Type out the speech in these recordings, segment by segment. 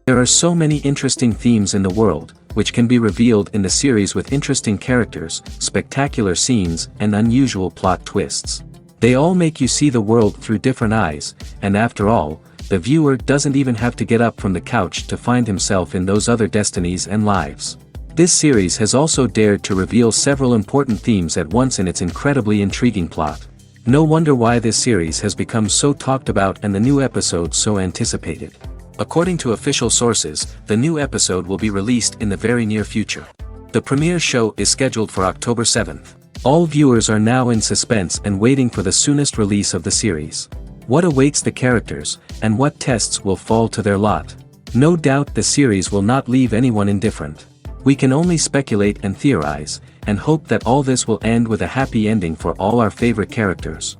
There are so many interesting themes in the world, which can be revealed in the series with interesting characters, spectacular scenes, and unusual plot twists. They all make you see the world through different eyes, and after all, the viewer doesn't even have to get up from the couch to find himself in those other destinies and lives. This series has also dared to reveal several important themes at once in its incredibly intriguing plot. No wonder why this series has become so talked about and the new episodes so anticipated. According to official sources, the new episode will be released in the very near future. The premiere show is scheduled for October 7th. All viewers are now in suspense and waiting for the soonest release of the series. What awaits the characters, and what tests will fall to their lot? No doubt the series will not leave anyone indifferent. We can only speculate and theorize, and hope that all this will end with a happy ending for all our favorite characters.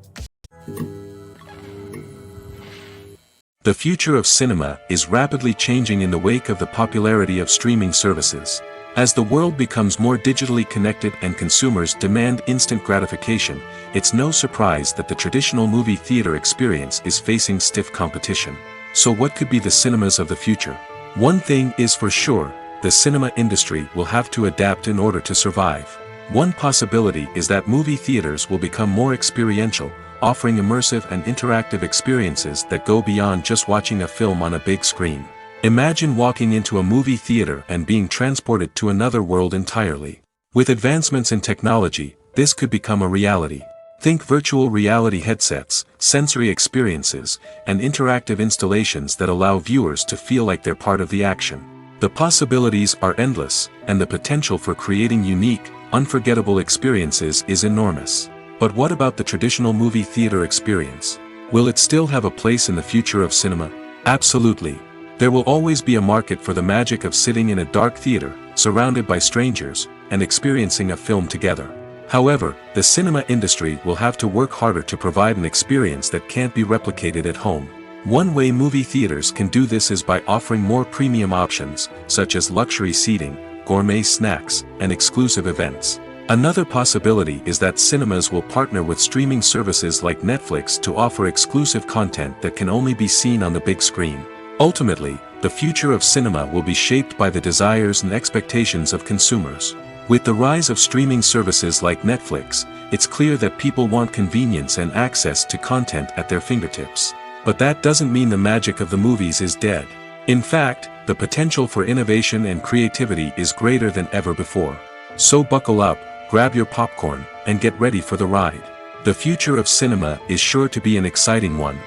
The future of cinema is rapidly changing in the wake of the popularity of streaming services. As the world becomes more digitally connected and consumers demand instant gratification, it's no surprise that the traditional movie theater experience is facing stiff competition. So what could be the cinemas of the future? One thing is for sure, the cinema industry will have to adapt in order to survive. One possibility is that movie theaters will become more experiential, offering immersive and interactive experiences that go beyond just watching a film on a big screen. Imagine walking into a movie theater and being transported to another world entirely. With advancements in technology, this could become a reality. Think virtual reality headsets, sensory experiences, and interactive installations that allow viewers to feel like they're part of the action. The possibilities are endless, and the potential for creating unique, unforgettable experiences is enormous. But what about the traditional movie theater experience? Will it still have a place in the future of cinema? Absolutely. There will always be a market for the magic of sitting in a dark theater, surrounded by strangers, and experiencing a film together. However, the cinema industry will have to work harder to provide an experience that can't be replicated at home. One way movie theaters can do this is by offering more premium options, such as luxury seating, gourmet snacks, and exclusive events. Another possibility is that cinemas will partner with streaming services like Netflix to offer exclusive content that can only be seen on the big screen. Ultimately, the future of cinema will be shaped by the desires and expectations of consumers. With the rise of streaming services like Netflix, it's clear that people want convenience and access to content at their fingertips. But that doesn't mean the magic of the movies is dead. In fact, the potential for innovation and creativity is greater than ever before. So buckle up, grab your popcorn, and get ready for the ride. The future of cinema is sure to be an exciting one.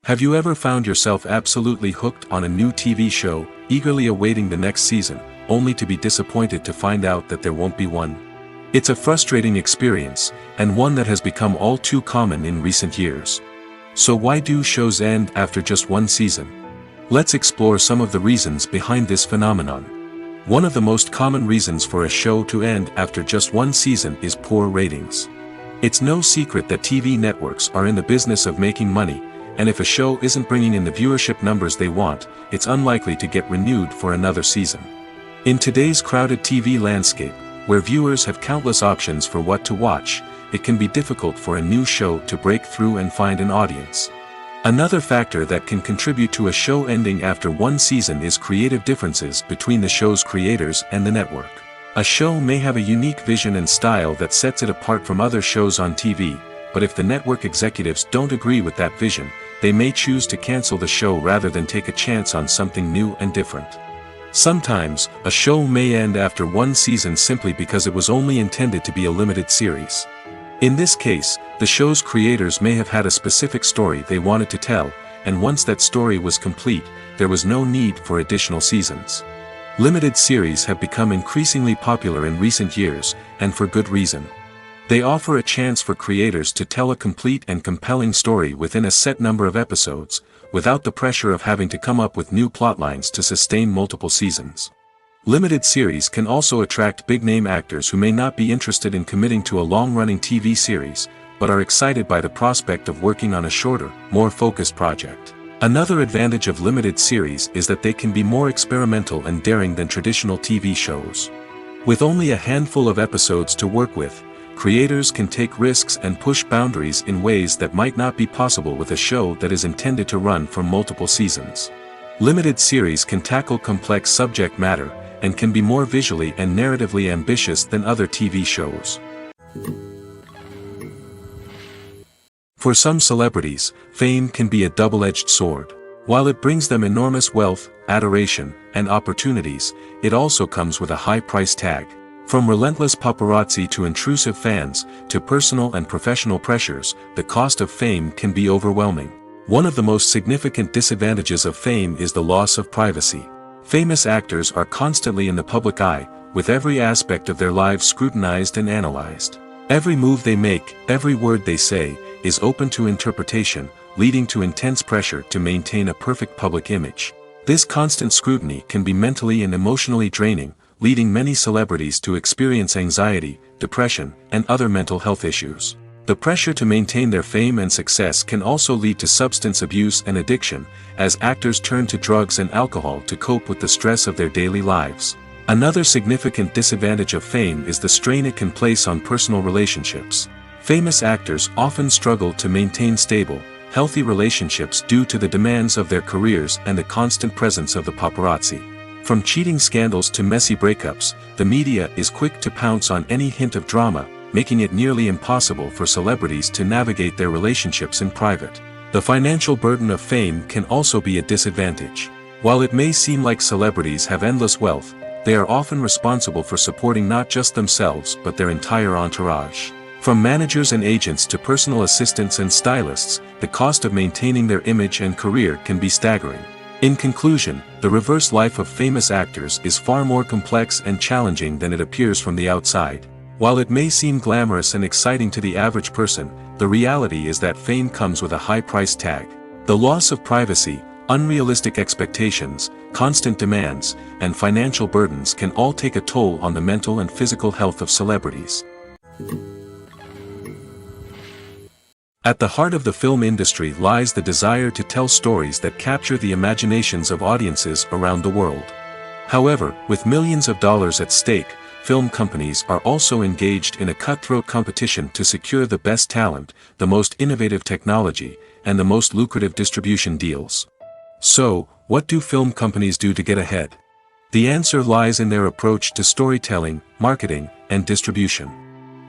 Have you ever found yourself absolutely hooked on a new TV show, eagerly awaiting the next season, only to be disappointed to find out that there won't be one? It's a frustrating experience, and one that has become all too common in recent years. So why do shows end after just one season? Let's explore some of the reasons behind this phenomenon. One of the most common reasons for a show to end after just one season is poor ratings. It's no secret that TV networks are in the business of making money, and if a show isn't bringing in the viewership numbers they want, it's unlikely to get renewed for another season. In today's crowded TV landscape, where viewers have countless options for what to watch, it can be difficult for a new show to break through and find an audience. Another factor that can contribute to a show ending after one season is creative differences between the show's creators and the network. A show may have a unique vision and style that sets it apart from other shows on TV, but if the network executives don't agree with that vision, they may choose to cancel the show rather than take a chance on something new and different. Sometimes, a show may end after one season simply because it was only intended to be a limited series. In this case, the show's creators may have had a specific story they wanted to tell, and once that story was complete, there was no need for additional seasons. Limited series have become increasingly popular in recent years, and for good reason. They offer a chance for creators to tell a complete and compelling story within a set number of episodes, without the pressure of having to come up with new plotlines to sustain multiple seasons. Limited series can also attract big-name actors who may not be interested in committing to a long-running TV series, but are excited by the prospect of working on a shorter, more focused project. Another advantage of limited series is that they can be more experimental and daring than traditional TV shows. With only a handful of episodes to work with, creators can take risks and push boundaries in ways that might not be possible with a show that is intended to run for multiple seasons. Limited series can tackle complex subject matter, and can be more visually and narratively ambitious than other TV shows. For some celebrities, fame can be a double-edged sword. While it brings them enormous wealth, adoration, and opportunities, it also comes with a high price tag. From relentless paparazzi to intrusive fans, to personal and professional pressures, the cost of fame can be overwhelming. One of the most significant disadvantages of fame is the loss of privacy. Famous actors are constantly in the public eye, with every aspect of their lives scrutinized and analyzed. Every move they make, every word they say, is open to interpretation, leading to intense pressure to maintain a perfect public image. This constant scrutiny can be mentally and emotionally draining, leading many celebrities to experience anxiety, depression, and other mental health issues. The pressure to maintain their fame and success can also lead to substance abuse and addiction, as actors turn to drugs and alcohol to cope with the stress of their daily lives. Another significant disadvantage of fame is the strain it can place on personal relationships. Famous actors often struggle to maintain stable, healthy relationships due to the demands of their careers and the constant presence of the paparazzi. From cheating scandals to messy breakups, the media is quick to pounce on any hint of drama, making it nearly impossible for celebrities to navigate their relationships in private. The financial burden of fame can also be a disadvantage. While it may seem like celebrities have endless wealth, they are often responsible for supporting not just themselves but their entire entourage. From managers and agents to personal assistants and stylists, the cost of maintaining their image and career can be staggering. In conclusion, the reverse life of famous actors is far more complex and challenging than it appears from the outside. While it may seem glamorous and exciting to the average person, the reality is that fame comes with a high price tag. The loss of privacy, unrealistic expectations, constant demands, and financial burdens can all take a toll on the mental and physical health of celebrities. At the heart of the film industry lies the desire to tell stories that capture the imaginations of audiences around the world. However, with millions of dollars at stake, film companies are also engaged in a cutthroat competition to secure the best talent, the most innovative technology, and the most lucrative distribution deals. So, what do film companies do to get ahead? The answer lies in their approach to storytelling, marketing, and distribution.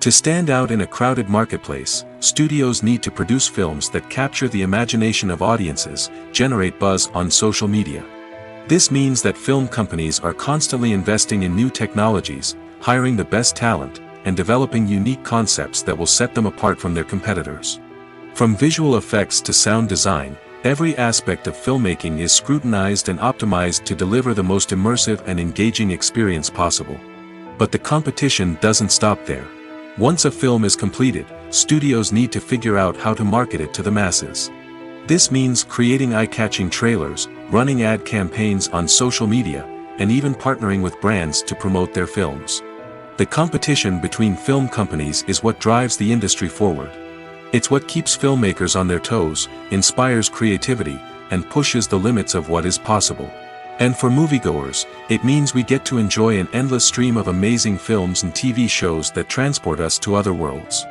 To stand out in a crowded marketplace, studios need to produce films that capture the imagination of audiences, generate buzz on social media. This means that film companies are constantly investing in new technologies, hiring the best talent, and developing unique concepts that will set them apart from their competitors. From visual effects to sound design, every aspect of filmmaking is scrutinized and optimized to deliver the most immersive and engaging experience possible. But the competition doesn't stop there. Once a film is completed, studios need to figure out how to market it to the masses. This means creating eye-catching trailers, running ad campaigns on social media, and even partnering with brands to promote their films. The competition between film companies is what drives the industry forward. It's what keeps filmmakers on their toes, inspires creativity, and pushes the limits of what is possible. And for moviegoers, it means we get to enjoy an endless stream of amazing films and TV shows that transport us to other worlds.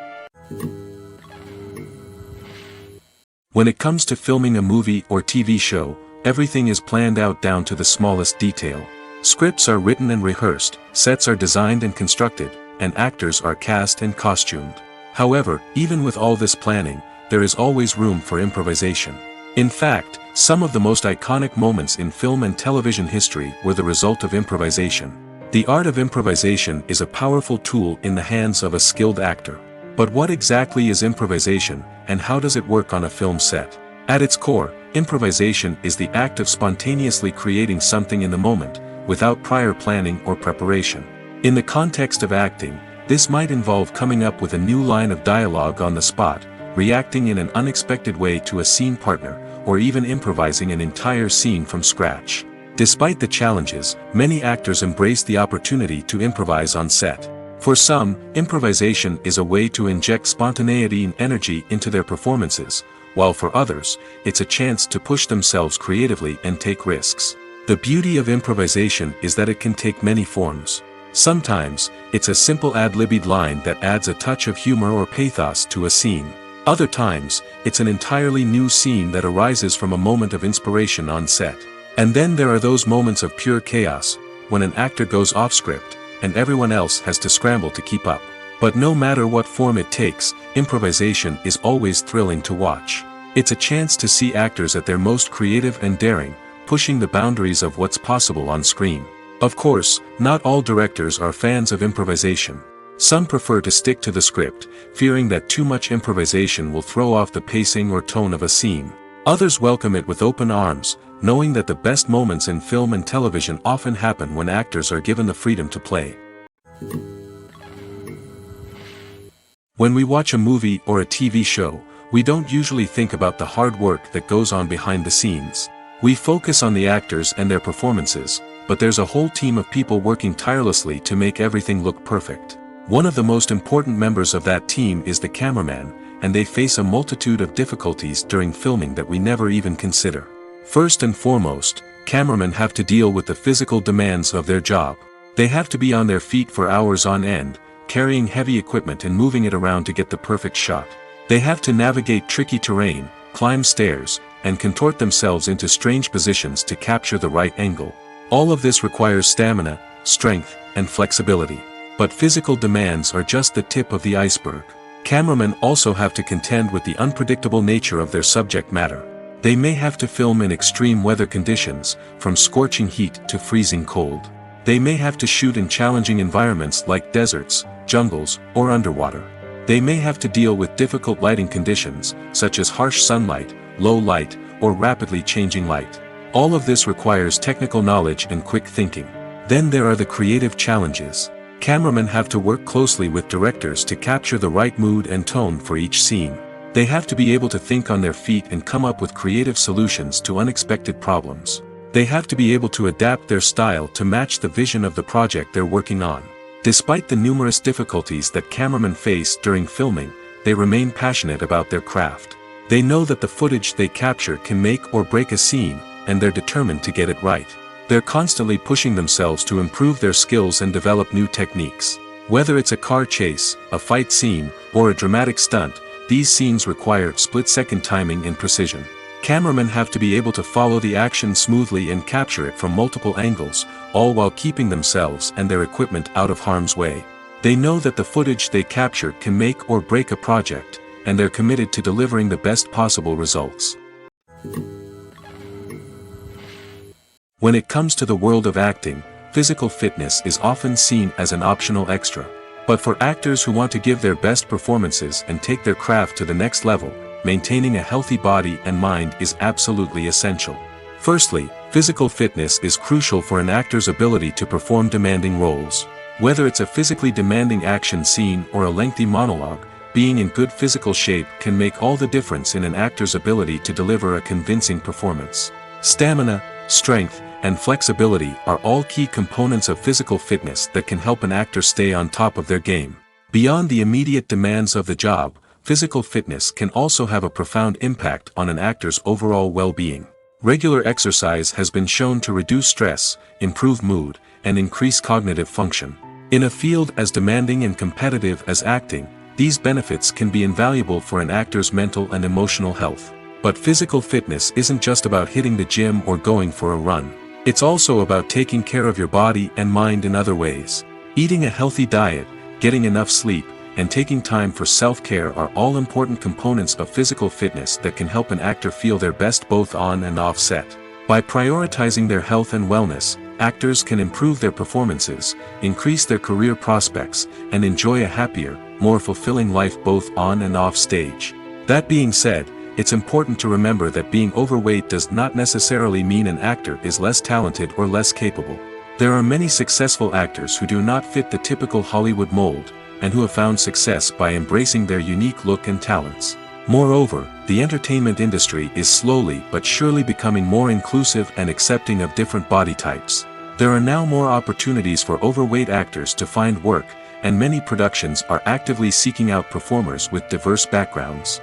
When it comes to filming a movie or TV show, everything is planned out down to the smallest detail. Scripts are written and rehearsed, sets are designed and constructed, and actors are cast and costumed. However, even with all this planning, there is always room for improvisation. In fact, some of the most iconic moments in film and television history were the result of improvisation. The art of improvisation is a powerful tool in the hands of a skilled actor. But what exactly is improvisation, and how does it work on a film set? At its core, improvisation is the act of spontaneously creating something in the moment, without prior planning or preparation. In the context of acting, this might involve coming up with a new line of dialogue on the spot, reacting in an unexpected way to a scene partner, or even improvising an entire scene from scratch. Despite the challenges, many actors embrace the opportunity to improvise on set. For some, improvisation is a way to inject spontaneity and energy into their performances, while for others, it's a chance to push themselves creatively and take risks. The beauty of improvisation is that it can take many forms. Sometimes, it's a simple ad-libbed line that adds a touch of humor or pathos to a scene. Other times, it's an entirely new scene that arises from a moment of inspiration on set. And then there are those moments of pure chaos, when an actor goes off script, and everyone else has to scramble to keep up. But no matter what form it takes, improvisation is always thrilling to watch. It's a chance to see actors at their most creative and daring, pushing the boundaries of what's possible on screen. Of course, not all directors are fans of improvisation. Some prefer to stick to the script, fearing that too much improvisation will throw off the pacing or tone of a scene. Others welcome it with open arms, knowing that the best moments in film and television often happen when actors are given the freedom to play. When we watch a movie or a TV show, we don't usually think about the hard work that goes on behind the scenes. We focus on the actors and their performances, but there's a whole team of people working tirelessly to make everything look perfect. One of the most important members of that team is the cameraman, and they face a multitude of difficulties during filming that we never even consider. First and foremost, cameramen have to deal with the physical demands of their job. They have to be on their feet for hours on end, carrying heavy equipment and moving it around to get the perfect shot. They have to navigate tricky terrain, climb stairs, and contort themselves into strange positions to capture the right angle. All of this requires stamina, strength, and flexibility. But physical demands are just the tip of the iceberg. Cameramen also have to contend with the unpredictable nature of their subject matter. They may have to film in extreme weather conditions, from scorching heat to freezing cold. They may have to shoot in challenging environments like deserts, jungles, or underwater. They may have to deal with difficult lighting conditions, such as harsh sunlight, low light, or rapidly changing light. All of this requires technical knowledge and quick thinking. Then there are the creative challenges. Cameramen have to work closely with directors to capture the right mood and tone for each scene. They have to be able to think on their feet and come up with creative solutions to unexpected problems. They have to be able to adapt their style to match the vision of the project they're working on. Despite the numerous difficulties that cameramen face during filming, they remain passionate about their craft. They know that the footage they capture can make or break a scene, and they're determined to get it right. They're constantly pushing themselves to improve their skills and develop new techniques. Whether it's a car chase, a fight scene, or a dramatic stunt, these scenes require split-second timing and precision. Cameramen have to be able to follow the action smoothly and capture it from multiple angles, all while keeping themselves and their equipment out of harm's way. They know that the footage they capture can make or break a project, and they're committed to delivering the best possible results. When it comes to the world of acting, physical fitness is often seen as an optional extra. But for actors who want to give their best performances and take their craft to the next level, maintaining a healthy body and mind is absolutely essential. Firstly, physical fitness is crucial for an actor's ability to perform demanding roles. Whether it's a physically demanding action scene or a lengthy monologue, being in good physical shape can make all the difference in an actor's ability to deliver a convincing performance. Stamina, strength, and flexibility are all key components of physical fitness that can help an actor stay on top of their game. Beyond the immediate demands of the job, physical fitness can also have a profound impact on an actor's overall well-being. Regular exercise has been shown to reduce stress, improve mood, and increase cognitive function. In a field as demanding and competitive as acting, these benefits can be invaluable for an actor's mental and emotional health. But physical fitness isn't just about hitting the gym or going for a run. It's also about taking care of your body and mind in other ways. Eating a healthy diet, getting enough sleep, and taking time for self-care are all important components of physical fitness that can help an actor feel their best both on and off set. By prioritizing their health and wellness, actors can improve their performances, increase their career prospects, and enjoy a happier, more fulfilling life both on and off stage. That being said, it's important to remember that being overweight does not necessarily mean an actor is less talented or less capable. There are many successful actors who do not fit the typical Hollywood mold, and who have found success by embracing their unique look and talents. Moreover, the entertainment industry is slowly but surely becoming more inclusive and accepting of different body types. There are now more opportunities for overweight actors to find work, and many productions are actively seeking out performers with diverse backgrounds.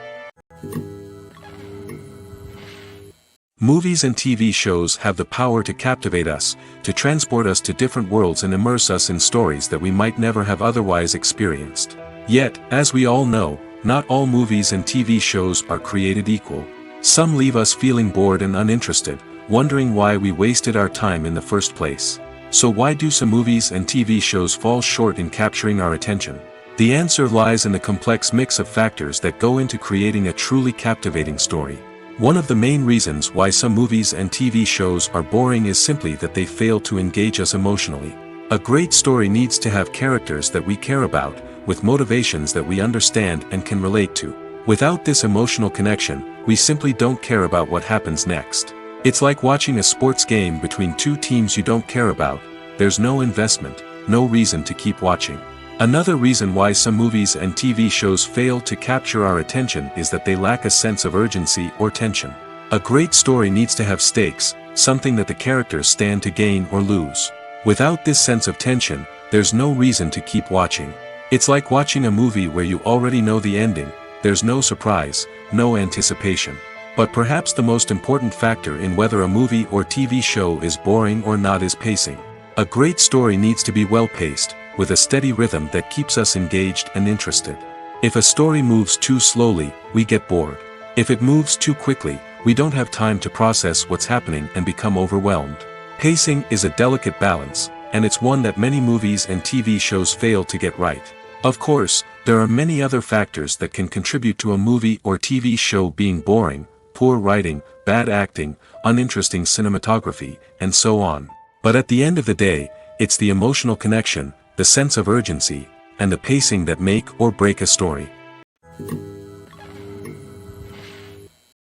Movies and TV shows have the power to captivate us, to transport us to different worlds and immerse us in stories that we might never have otherwise experienced. Yet, as we all know, not all movies and TV shows are created equal. Some leave us feeling bored and uninterested, wondering why we wasted our time in the first place. So why do some movies and TV shows fall short in capturing our attention? The answer lies in the complex mix of factors that go into creating a truly captivating story. One of the main reasons why some movies and TV shows are boring is simply that they fail to engage us emotionally. A great story needs to have characters that we care about, with motivations that we understand and can relate to. Without this emotional connection, we simply don't care about what happens next. It's like watching a sports game between two teams you don't care about. There's no investment, no reason to keep watching. Another reason why some movies and TV shows fail to capture our attention is that they lack a sense of urgency or tension. A great story needs to have stakes, something that the characters stand to gain or lose. Without this sense of tension, there's no reason to keep watching. It's like watching a movie where you already know the ending. There's no surprise, no anticipation. But perhaps the most important factor in whether a movie or TV show is boring or not is pacing. A great story needs to be well-paced, with a steady rhythm that keeps us engaged and interested. If a story moves too slowly, we get bored. If it moves too quickly, we don't have time to process what's happening and become overwhelmed. Pacing is a delicate balance, and it's one that many movies and TV shows fail to get right. Of course, there are many other factors that can contribute to a movie or TV show being boring: poor writing, bad acting, uninteresting cinematography, and so on. But at the end of the day, it's the emotional connection, the sense of urgency, and the pacing that make or break a story.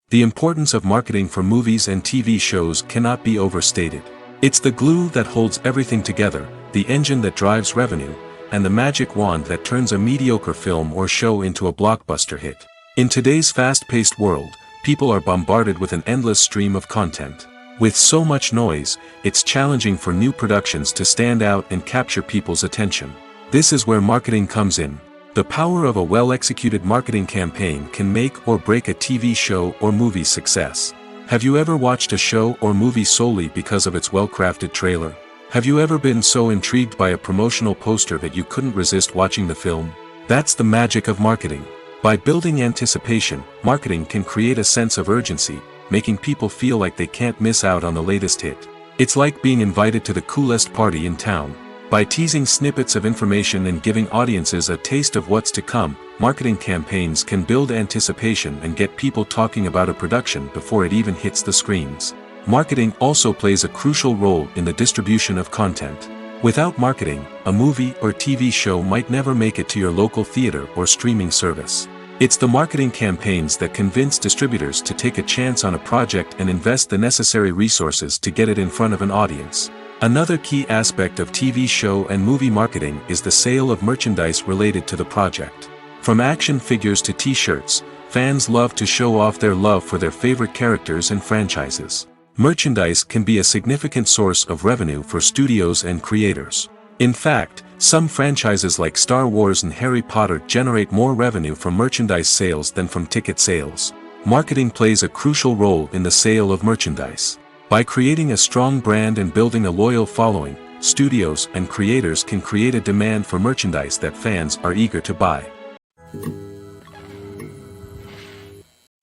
The importance of marketing for movies and TV shows cannot be overstated. It's the glue that holds everything together, the engine that drives revenue, and the magic wand that turns a mediocre film or show into a blockbuster hit. In today's fast-paced world, people are bombarded with an endless stream of content. With so much noise, it's challenging for new productions to stand out and capture people's attention. This is where marketing comes in. The power of a well-executed marketing campaign can make or break a TV show or movie's success. Have you ever watched a show or movie solely because of its well-crafted trailer? Have you ever been so intrigued by a promotional poster that you couldn't resist watching the film? That's the magic of marketing. By building anticipation, marketing can create a sense of urgency, making people feel like they can't miss out on the latest hit. It's like being invited to the coolest party in town. By teasing snippets of information and giving audiences a taste of what's to come, marketing campaigns can build anticipation and get people talking about a production before it even hits the screens. Marketing also plays a crucial role in the distribution of content. Without marketing, a movie or TV show might never make it to your local theater or streaming service. It's the marketing campaigns that convince distributors to take a chance on a project and invest the necessary resources to get it in front of an audience. Another key aspect of TV show and movie marketing is the sale of merchandise related to the project. From action figures to t-shirts, fans love to show off their love for their favorite characters and franchises. Merchandise can be a significant source of revenue for studios and creators. In fact, some franchises like Star Wars and Harry Potter generate more revenue from merchandise sales than from ticket sales. Marketing plays a crucial role in the sale of merchandise. By creating a strong brand and building a loyal following, studios and creators can create a demand for merchandise that fans are eager to buy.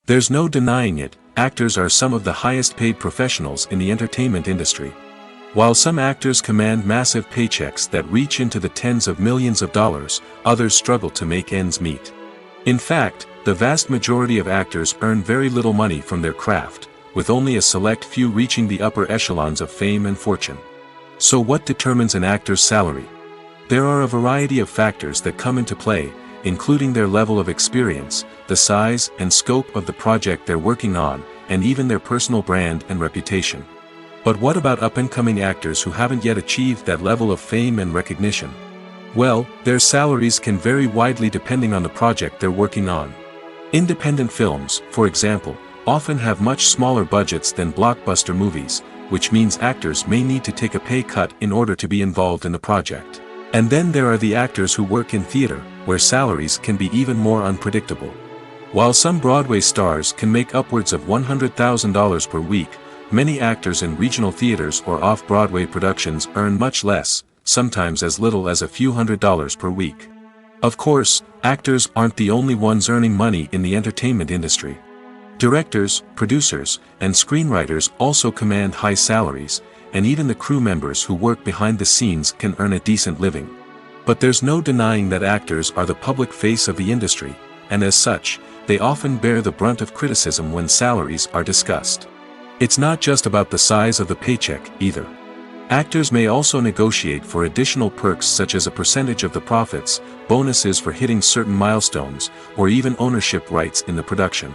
There's no denying it, actors are some of the highest paid professionals in the entertainment industry. While some actors command massive paychecks that reach into the tens of millions of dollars, others struggle to make ends meet. In fact, the vast majority of actors earn very little money from their craft, with only a select few reaching the upper echelons of fame and fortune. So what determines an actor's salary? There are a variety of factors that come into play, including their level of experience, the size and scope of the project they're working on, and even their personal brand and reputation. But what about up-and-coming actors who haven't yet achieved that level of fame and recognition? Well, their salaries can vary widely depending on the project they're working on. Independent films, for example, often have much smaller budgets than blockbuster movies, which means actors may need to take a pay cut in order to be involved in the project. And then there are the actors who work in theater, where salaries can be even more unpredictable. While some Broadway stars can make upwards of $100,000 per week, many actors in regional theaters or off-Broadway productions earn much less, sometimes as little as a few $100s per week. Of course, actors aren't the only ones earning money in the entertainment industry. Directors, producers, and screenwriters also command high salaries, and even the crew members who work behind the scenes can earn a decent living. But there's no denying that actors are the public face of the industry, and as such, they often bear the brunt of criticism when salaries are discussed. It's not just about the size of the paycheck, either. Actors may also negotiate for additional perks such as a percentage of the profits, bonuses for hitting certain milestones, or even ownership rights in the production.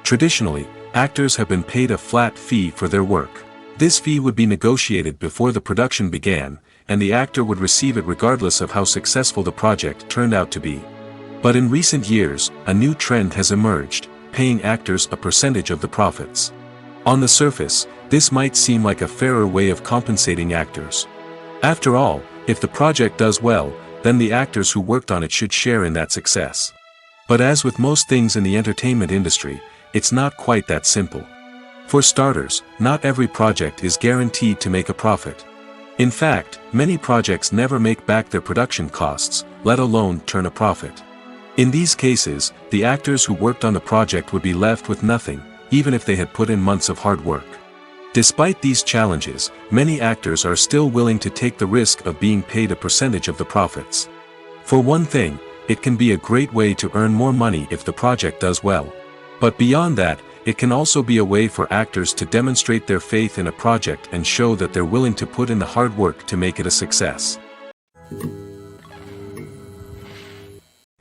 Traditionally, actors have been paid a flat fee for their work. This fee would be negotiated before the production began, and the actor would receive it regardless of how successful the project turned out to be. But in recent years, a new trend has emerged, paying actors a percentage of the profits. On the surface, this might seem like a fairer way of compensating actors. After all, if the project does well, then the actors who worked on it should share in that success. But as with most things in the entertainment industry, it's not quite that simple. For starters, not every project is guaranteed to make a profit. In fact, many projects never make back their production costs, let alone turn a profit. In these cases, the actors who worked on the project would be left with nothing, even if they had put in months of hard work. Despite these challenges, many actors are still willing to take the risk of being paid a percentage of the profits. For one thing, it can be a great way to earn more money if the project does well. But beyond that, it can also be a way for actors to demonstrate their faith in a project and show that they're willing to put in the hard work to make it a success.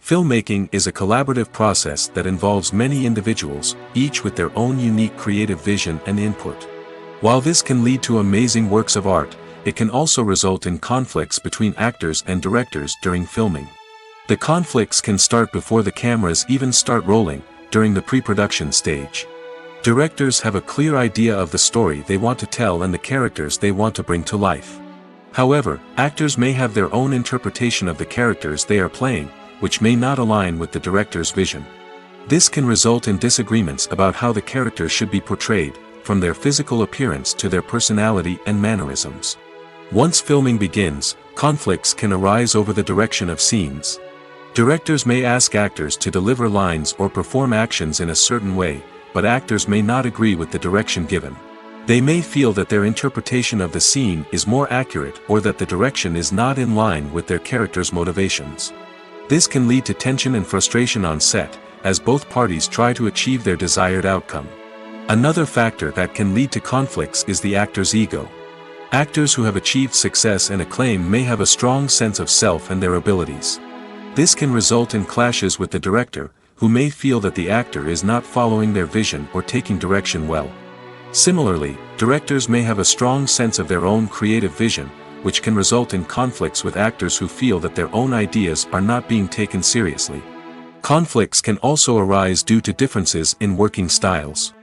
Filmmaking is a collaborative process that involves many individuals, each with their own unique creative vision and input. While this can lead to amazing works of art, it can also result in conflicts between actors and directors during filming. The conflicts can start before the cameras even start rolling, during the pre-production stage. Directors have a clear idea of the story they want to tell and the characters they want to bring to life. However, actors may have their own interpretation of the characters they are playing, which may not align with the director's vision. This can result in disagreements about how the characters should be portrayed, from their physical appearance to their personality and mannerisms. Once filming begins, conflicts can arise over the direction of scenes. Directors may ask actors to deliver lines or perform actions in a certain way, but actors may not agree with the direction given. They may feel that their interpretation of the scene is more accurate or that the direction is not in line with their character's motivations. This can lead to tension and frustration on set, as both parties try to achieve their desired outcome. Another factor that can lead to conflicts is the actor's ego. Actors who have achieved success and acclaim may have a strong sense of self and their abilities. This can result in clashes with the director, who may feel that the actor is not following their vision or taking direction well. Similarly, directors may have a strong sense of their own creative vision, which can result in conflicts with actors who feel that their own ideas are not being taken seriously. Conflicts can also arise due to differences in working styles.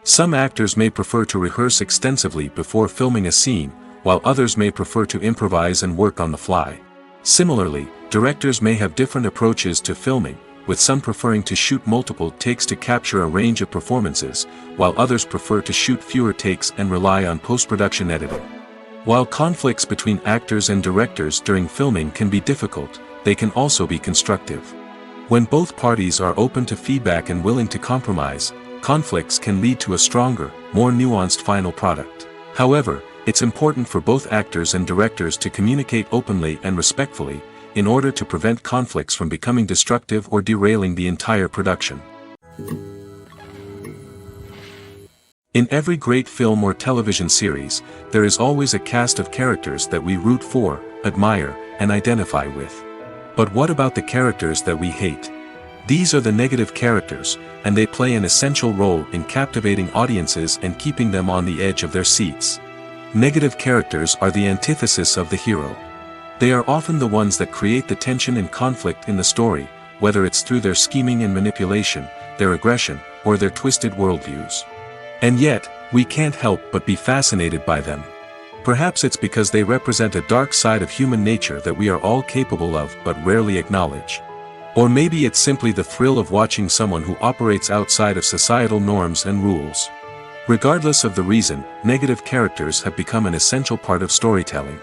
Some actors may prefer to rehearse extensively before filming a scene, while others may prefer to improvise and work on the fly. Similarly, directors may have different approaches to filming, with some preferring to shoot multiple takes to capture a range of performances, while others prefer to shoot fewer takes and rely on post-production editing. While conflicts between actors and directors during filming can be difficult, they can also be constructive. When both parties are open to feedback and willing to compromise, conflicts can lead to a stronger, more nuanced final product. However, it's important for both actors and directors to communicate openly and respectfully, in order to prevent conflicts from becoming destructive or derailing the entire production. In every great film or television series, there is always a cast of characters that we root for, admire, and identify with. But what about the characters that we hate? These are the negative characters, and they play an essential role in captivating audiences and keeping them on the edge of their seats. Negative characters are the antithesis of the hero. They are often the ones that create the tension and conflict in the story, whether it's through their scheming and manipulation, their aggression, or their twisted worldviews. And yet, we can't help but be fascinated by them. Perhaps it's because they represent a dark side of human nature that we are all capable of but rarely acknowledge. Or maybe it's simply the thrill of watching someone who operates outside of societal norms and rules. Regardless of the reason, negative characters have become an essential part of storytelling.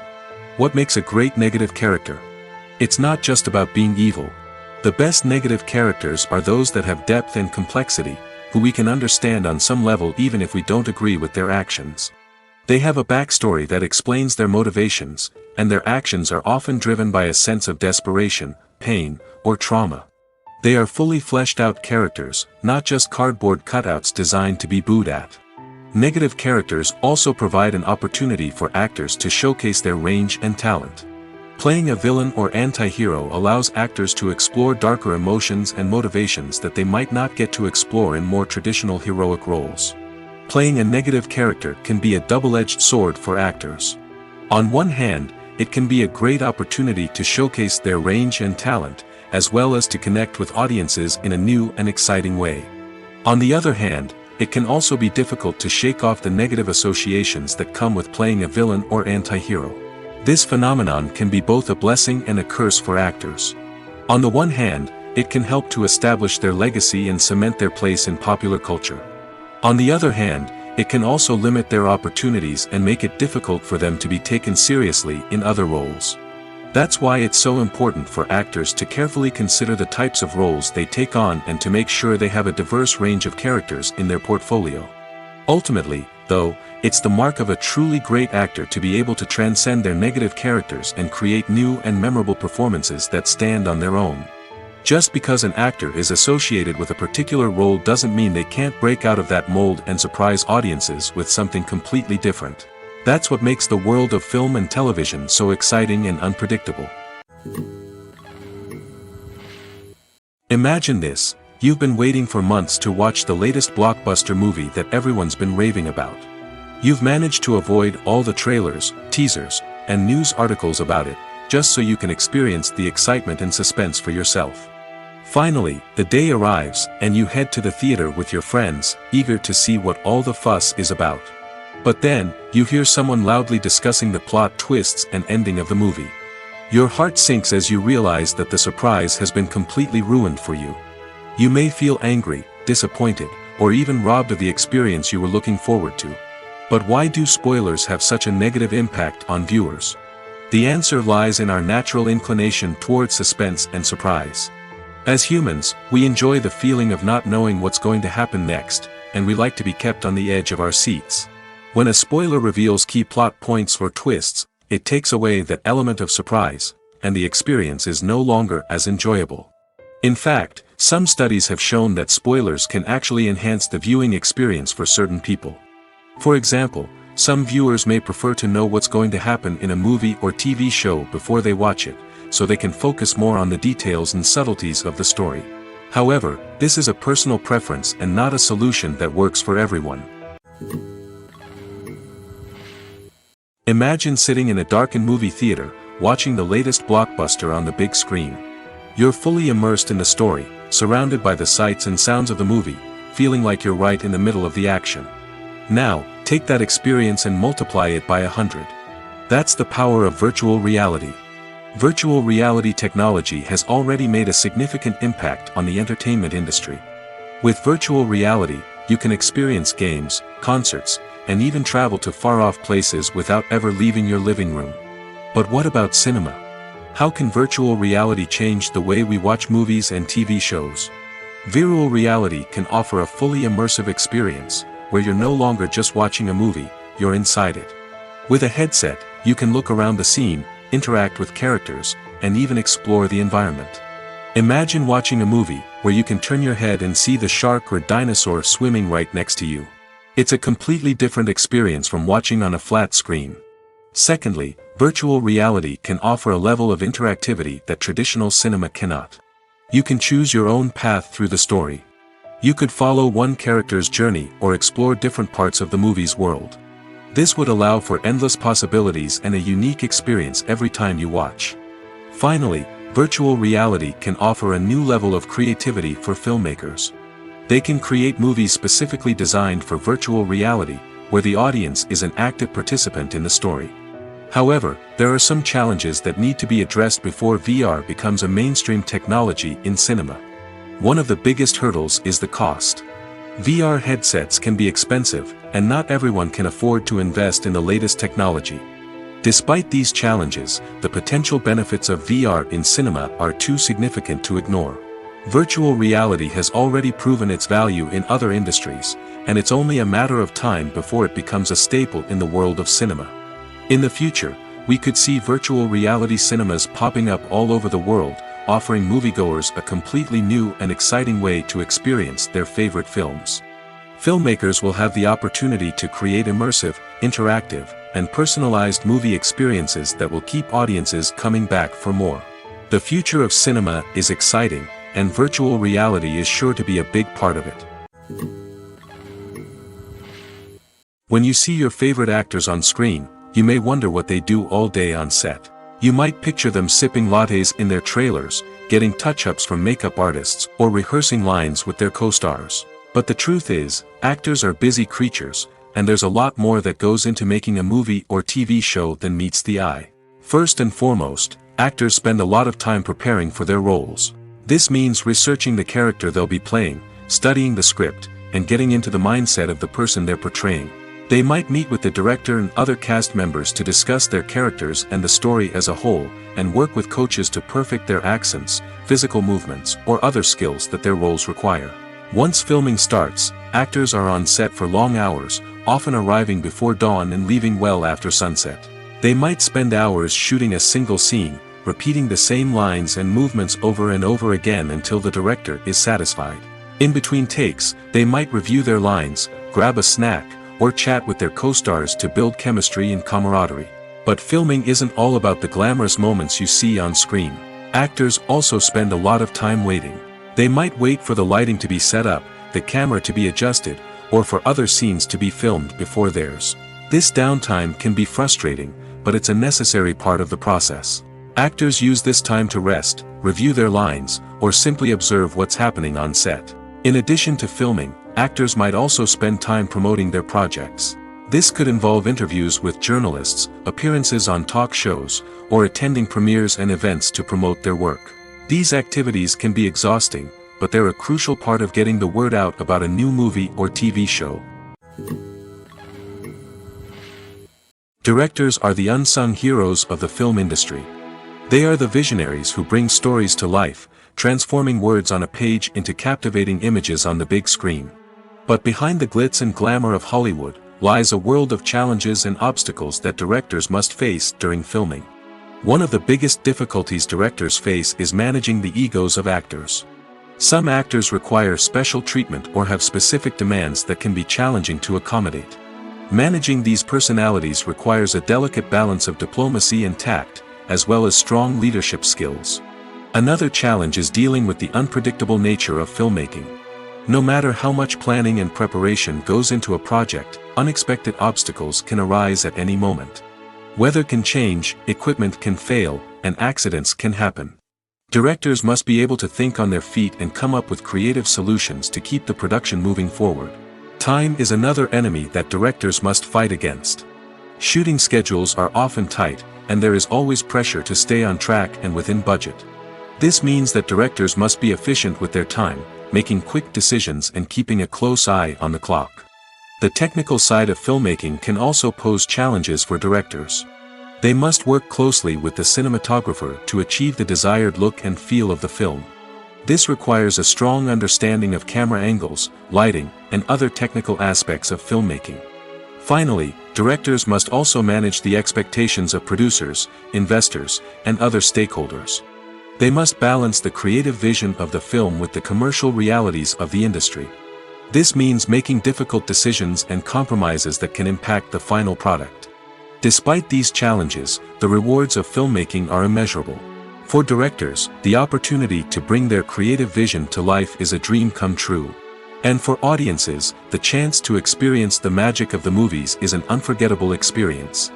What makes a great negative character? It's not just about being evil. The best negative characters are those that have depth and complexity, who we can understand on some level even if we don't agree with their actions. They have a backstory that explains their motivations, and their actions are often driven by a sense of desperation, pain, or trauma. They are fully fleshed out characters, not just cardboard cutouts designed to be booed at. Negative characters also provide an opportunity for actors to showcase their range and talent. Playing a villain or anti-hero allows actors to explore darker emotions and motivations that they might not get to explore in more traditional heroic roles. Playing a negative character can be a double-edged sword for actors. On one hand, it can be a great opportunity to showcase their range and talent, as well as to connect with audiences in a new and exciting way. On the other hand, it can also be difficult to shake off the negative associations that come with playing a villain or anti-hero. This phenomenon can be both a blessing and a curse for actors. On the one hand, it can help to establish their legacy and cement their place in popular culture. On the other hand, it can also limit their opportunities and make it difficult for them to be taken seriously in other roles. That's why it's so important for actors to carefully consider the types of roles they take on and to make sure they have a diverse range of characters in their portfolio. Ultimately, though, it's the mark of a truly great actor to be able to transcend their negative characters and create new and memorable performances that stand on their own. Just because an actor is associated with a particular role doesn't mean they can't break out of that mold and surprise audiences with something completely different. That's what makes the world of film and television so exciting and unpredictable. Imagine this: you've been waiting for months to watch the latest blockbuster movie that everyone's been raving about. You've managed to avoid all the trailers, teasers, and news articles about it, just so you can experience the excitement and suspense for yourself. Finally, the day arrives, and you head to the theater with your friends, eager to see what all the fuss is about. But then, you hear someone loudly discussing the plot twists and ending of the movie. Your heart sinks as you realize that the surprise has been completely ruined for you. You may feel angry, disappointed, or even robbed of the experience you were looking forward to. But why do spoilers have such a negative impact on viewers? The answer lies in our natural inclination towards suspense and surprise. As humans, we enjoy the feeling of not knowing what's going to happen next, and we like to be kept on the edge of our seats. When a spoiler reveals key plot points or twists, it takes away that element of surprise, and the experience is no longer as enjoyable. In fact, some studies have shown that spoilers can actually enhance the viewing experience for certain people. For example, some viewers may prefer to know what's going to happen in a movie or TV show before they watch it, so they can focus more on the details and subtleties of the story. However, this is a personal preference and not a solution that works for everyone. Imagine sitting in a darkened movie theater, watching the latest blockbuster on the big screen. You're fully immersed in the story, surrounded by the sights and sounds of the movie, feeling like you're right in the middle of the action. Now, take that experience and multiply it by 100. That's the power of virtual reality. Virtual reality technology has already made a significant impact on the entertainment industry. With virtual reality, you can experience games, concerts, and even travel to far-off places without ever leaving your living room. But what about cinema? How can virtual reality change the way we watch movies and TV shows? Virtual reality can offer a fully immersive experience, where you're no longer just watching a movie, you're inside it. With a headset, you can look around the scene, interact with characters, and even explore the environment. Imagine watching a movie where you can turn your head and see the shark or dinosaur swimming right next to you. It's a completely different experience from watching on a flat screen. Secondly, virtual reality can offer a level of interactivity that traditional cinema cannot. You can choose your own path through the story. You could follow one character's journey or explore different parts of the movie's world. This would allow for endless possibilities and a unique experience every time you watch. Finally, virtual reality can offer a new level of creativity for filmmakers. They can create movies specifically designed for virtual reality, where the audience is an active participant in the story. However, there are some challenges that need to be addressed before VR becomes a mainstream technology in cinema. One of the biggest hurdles is the cost. VR headsets can be expensive, and not everyone can afford to invest in the latest technology. Despite these challenges, the potential benefits of VR in cinema are too significant to ignore. Virtual reality has already proven its value in other industries, and it's only a matter of time before it becomes a staple in the world of cinema. In the future, we could see virtual reality cinemas popping up all over the world, offering moviegoers a completely new and exciting way to experience their favorite films. Filmmakers will have the opportunity to create immersive, interactive, and personalized movie experiences that will keep audiences coming back for more. The future of cinema is exciting, and virtual reality is sure to be a big part of it. When you see your favorite actors on screen, you may wonder what they do all day on set. You might picture them sipping lattes in their trailers, getting touch-ups from makeup artists, or rehearsing lines with their co-stars. But the truth is, actors are busy creatures, and there's a lot more that goes into making a movie or TV show than meets the eye. First and foremost, actors spend a lot of time preparing for their roles. This means researching the character they'll be playing, studying the script, and getting into the mindset of the person they're portraying. They might meet with the director and other cast members to discuss their characters and the story as a whole, and work with coaches to perfect their accents, physical movements, or other skills that their roles require. Once filming starts, actors are on set for long hours, often arriving before dawn and leaving well after sunset. They might spend hours shooting a single scene, repeating the same lines and movements over and over again until the director is satisfied. In between takes, they might review their lines, grab a snack, or chat with their co-stars to build chemistry and camaraderie. But filming isn't all about the glamorous moments you see on screen. Actors also spend a lot of time waiting. They might wait for the lighting to be set up, the camera to be adjusted, or for other scenes to be filmed before theirs. This downtime can be frustrating, but it's a necessary part of the process. Actors use this time to rest, review their lines, or simply observe what's happening on set. In addition to filming, actors might also spend time promoting their projects. This could involve interviews with journalists, appearances on talk shows, or attending premieres and events to promote their work. These activities can be exhausting, but they're a crucial part of getting the word out about a new movie or TV show. Directors are the unsung heroes of the film industry. They are the visionaries who bring stories to life, transforming words on a page into captivating images on the big screen. But behind the glitz and glamour of Hollywood, lies a world of challenges and obstacles that directors must face during filming. One of the biggest difficulties directors face is managing the egos of actors. Some actors require special treatment or have specific demands that can be challenging to accommodate. Managing these personalities requires a delicate balance of diplomacy and tact, as well as strong leadership skills. Another challenge is dealing with the unpredictable nature of filmmaking. No matter how much planning and preparation goes into a project, unexpected obstacles can arise at any moment. Weather can change, equipment can fail, and accidents can happen. Directors must be able to think on their feet and come up with creative solutions to keep the production moving forward. Time is another enemy that directors must fight against. Shooting schedules are often tight, and there is always pressure to stay on track and within budget. This means that directors must be efficient with their time, making quick decisions and keeping a close eye on the clock. The technical side of filmmaking can also pose challenges for directors. They must work closely with the cinematographer to achieve the desired look and feel of the film. This requires a strong understanding of camera angles, lighting, and other technical aspects of filmmaking. Finally, directors must also manage the expectations of producers, investors, and other stakeholders. They must balance the creative vision of the film with the commercial realities of the industry. This means making difficult decisions and compromises that can impact the final product. Despite these challenges, the rewards of filmmaking are immeasurable. For directors, the opportunity to bring their creative vision to life is a dream come true. And for audiences, the chance to experience the magic of the movies is an unforgettable experience.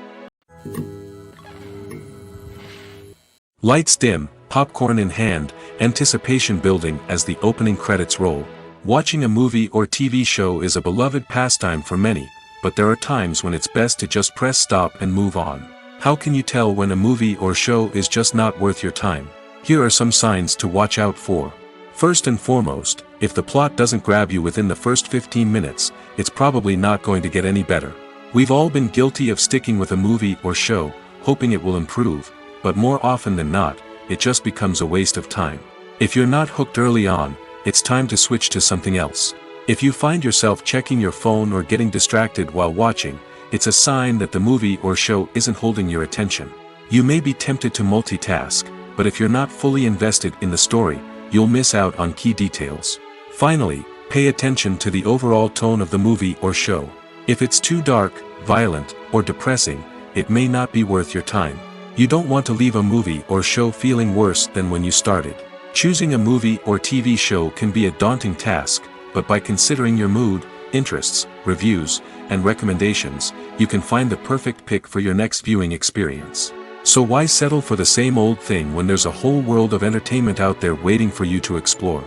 Lights dim, popcorn in hand, anticipation building as the opening credits roll. Watching a movie or TV show is a beloved pastime for many, but there are times when it's best to just press stop and move on. How can you tell when a movie or show is just not worth your time? Here are some signs to watch out for. First and foremost, if the plot doesn't grab you within the first 15 minutes, it's probably not going to get any better. We've all been guilty of sticking with a movie or show, hoping it will improve, but more often than not, it just becomes a waste of time. If you're not hooked early on, it's time to switch to something else. If you find yourself checking your phone or getting distracted while watching, it's a sign that the movie or show isn't holding your attention. You may be tempted to multitask, but if you're not fully invested in the story, you'll miss out on key details. Finally, pay attention to the overall tone of the movie or show. If it's too dark, violent, or depressing, it may not be worth your time. You don't want to leave a movie or show feeling worse than when you started. Choosing a movie or TV show can be a daunting task, but by considering your mood, interests, reviews, and recommendations, you can find the perfect pick for your next viewing experience. So why settle for the same old thing when there's a whole world of entertainment out there waiting for you to explore?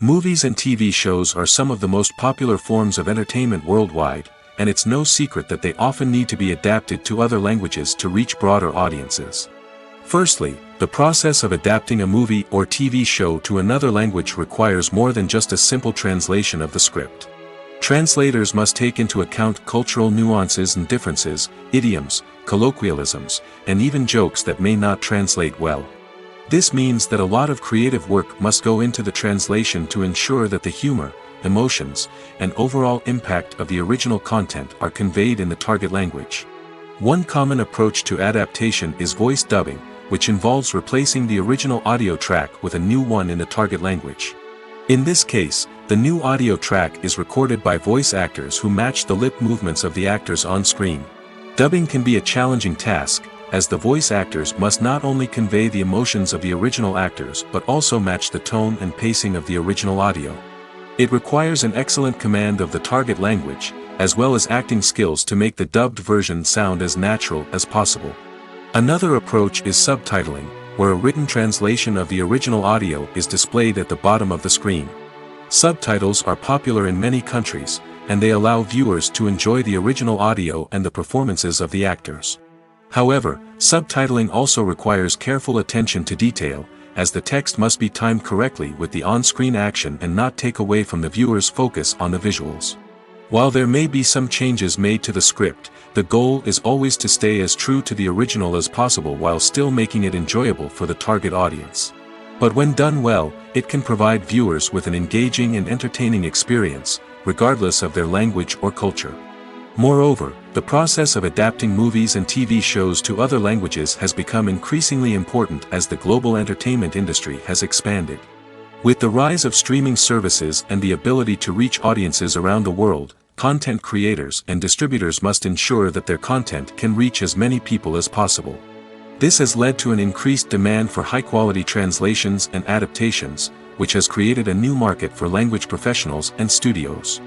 Movies and TV shows are some of the most popular forms of entertainment worldwide, and it's no secret that they often need to be adapted to other languages to reach broader audiences. Firstly, the process of adapting a movie or TV show to another language requires more than just a simple translation of the script. Translators must take into account cultural nuances and differences, idioms, colloquialisms, and even jokes that may not translate well. This means that a lot of creative work must go into the translation to ensure that the humor, emotions, and overall impact of the original content are conveyed in the target language. One common approach to adaptation is voice dubbing, which involves replacing the original audio track with a new one in the target language. In this case, the new audio track is recorded by voice actors who match the lip movements of the actors on screen. Dubbing can be a challenging task, as the voice actors must not only convey the emotions of the original actors but also match the tone and pacing of the original audio. It requires an excellent command of the target language, as well as acting skills to make the dubbed version sound as natural as possible. Another approach is subtitling, where a written translation of the original audio is displayed at the bottom of the screen. Subtitles are popular in many countries, and they allow viewers to enjoy the original audio and the performances of the actors. However, subtitling also requires careful attention to detail, as the text must be timed correctly with the on-screen action and not take away from the viewer's focus on the visuals. While there may be some changes made to the script, the goal is always to stay as true to the original as possible while still making it enjoyable for the target audience. But when done well, it can provide viewers with an engaging and entertaining experience, regardless of their language or culture. Moreover, the process of adapting movies and TV shows to other languages has become increasingly important as the global entertainment industry has expanded. With the rise of streaming services and the ability to reach audiences around the world, content creators and distributors must ensure that their content can reach as many people as possible. This has led to an increased demand for high-quality translations and adaptations, which has created a new market for language professionals and studios.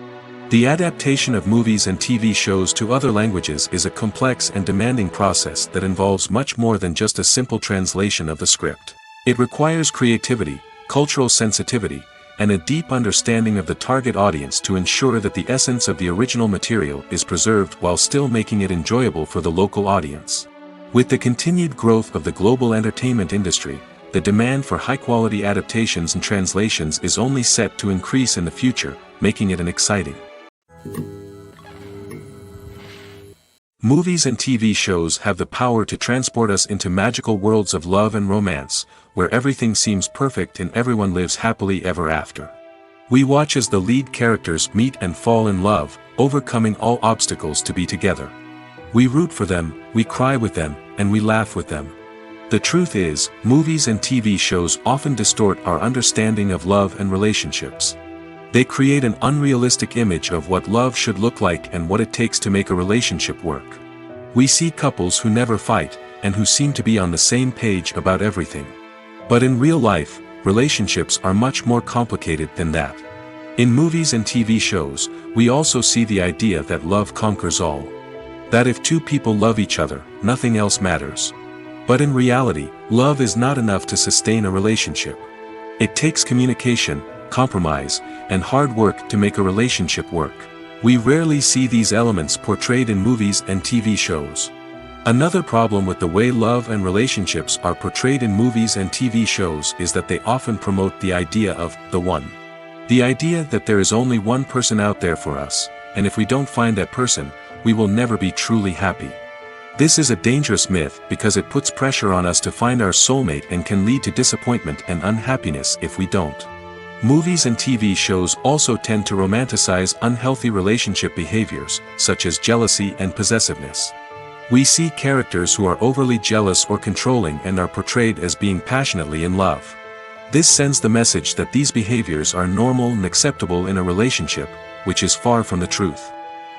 The adaptation of movies and TV shows to other languages is a complex and demanding process that involves much more than just a simple translation of the script. It requires creativity, cultural sensitivity, and a deep understanding of the target audience to ensure that the essence of the original material is preserved while still making it enjoyable for the local audience. With the continued growth of the global entertainment industry, the demand for high-quality adaptations and translations is only set to increase in the future, making it exciting. Movies and TV shows have the power to transport us into magical worlds of love and romance, where everything seems perfect and everyone lives happily ever after. We watch as the lead characters meet and fall in love, overcoming all obstacles to be together. We root for them, we cry with them, and we laugh with them. The truth is, movies and TV shows often distort our understanding of love and relationships. They create an unrealistic image of what love should look like and what it takes to make a relationship work. We see couples who never fight, and who seem to be on the same page about everything. But in real life, relationships are much more complicated than that. In movies and TV shows, we also see the idea that love conquers all. That if two people love each other, nothing else matters. But in reality, love is not enough to sustain a relationship. It takes communication, compromise, and hard work to make a relationship work. We rarely see these elements portrayed in movies and TV shows. Another problem with the way love and relationships are portrayed in movies and TV shows is that they often promote the idea of the one. The idea that there is only one person out there for us, and if we don't find that person, we will never be truly happy. This is a dangerous myth because it puts pressure on us to find our soulmate and can lead to disappointment and unhappiness if we don't. Movies and TV shows also tend to romanticize unhealthy relationship behaviors, such as jealousy and possessiveness. We see characters who are overly jealous or controlling and are portrayed as being passionately in love. This sends the message that these behaviors are normal and acceptable in a relationship, which is far from the truth.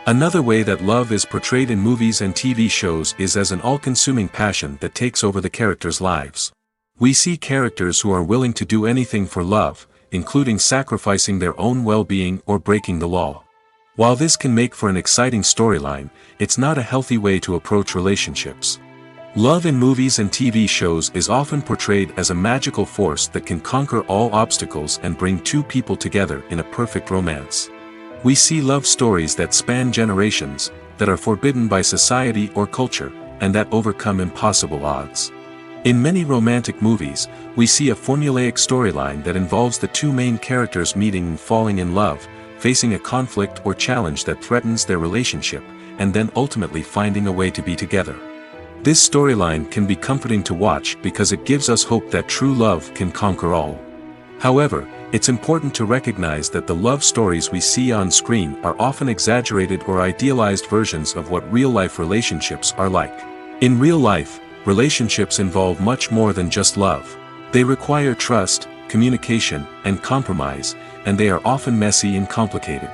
Another way that love is portrayed in movies and TV shows is as an all-consuming passion that takes over the characters' lives. We see characters who are willing to do anything for love, including sacrificing their own well-being or breaking the law. While this can make for an exciting storyline, it's not a healthy way to approach relationships. Love in movies and TV shows is often portrayed as a magical force that can conquer all obstacles and bring two people together in a perfect romance. We see love stories that span generations, that are forbidden by society or culture, and that overcome impossible odds. In many romantic movies, we see a formulaic storyline that involves the two main characters meeting and falling in love, facing a conflict or challenge that threatens their relationship, and then ultimately finding a way to be together. This storyline can be comforting to watch because it gives us hope that true love can conquer all. However, it's important to recognize that the love stories we see on screen are often exaggerated or idealized versions of what real-life relationships are like. In real life, relationships involve much more than just love. They require trust, communication, and compromise, and they are often messy and complicated.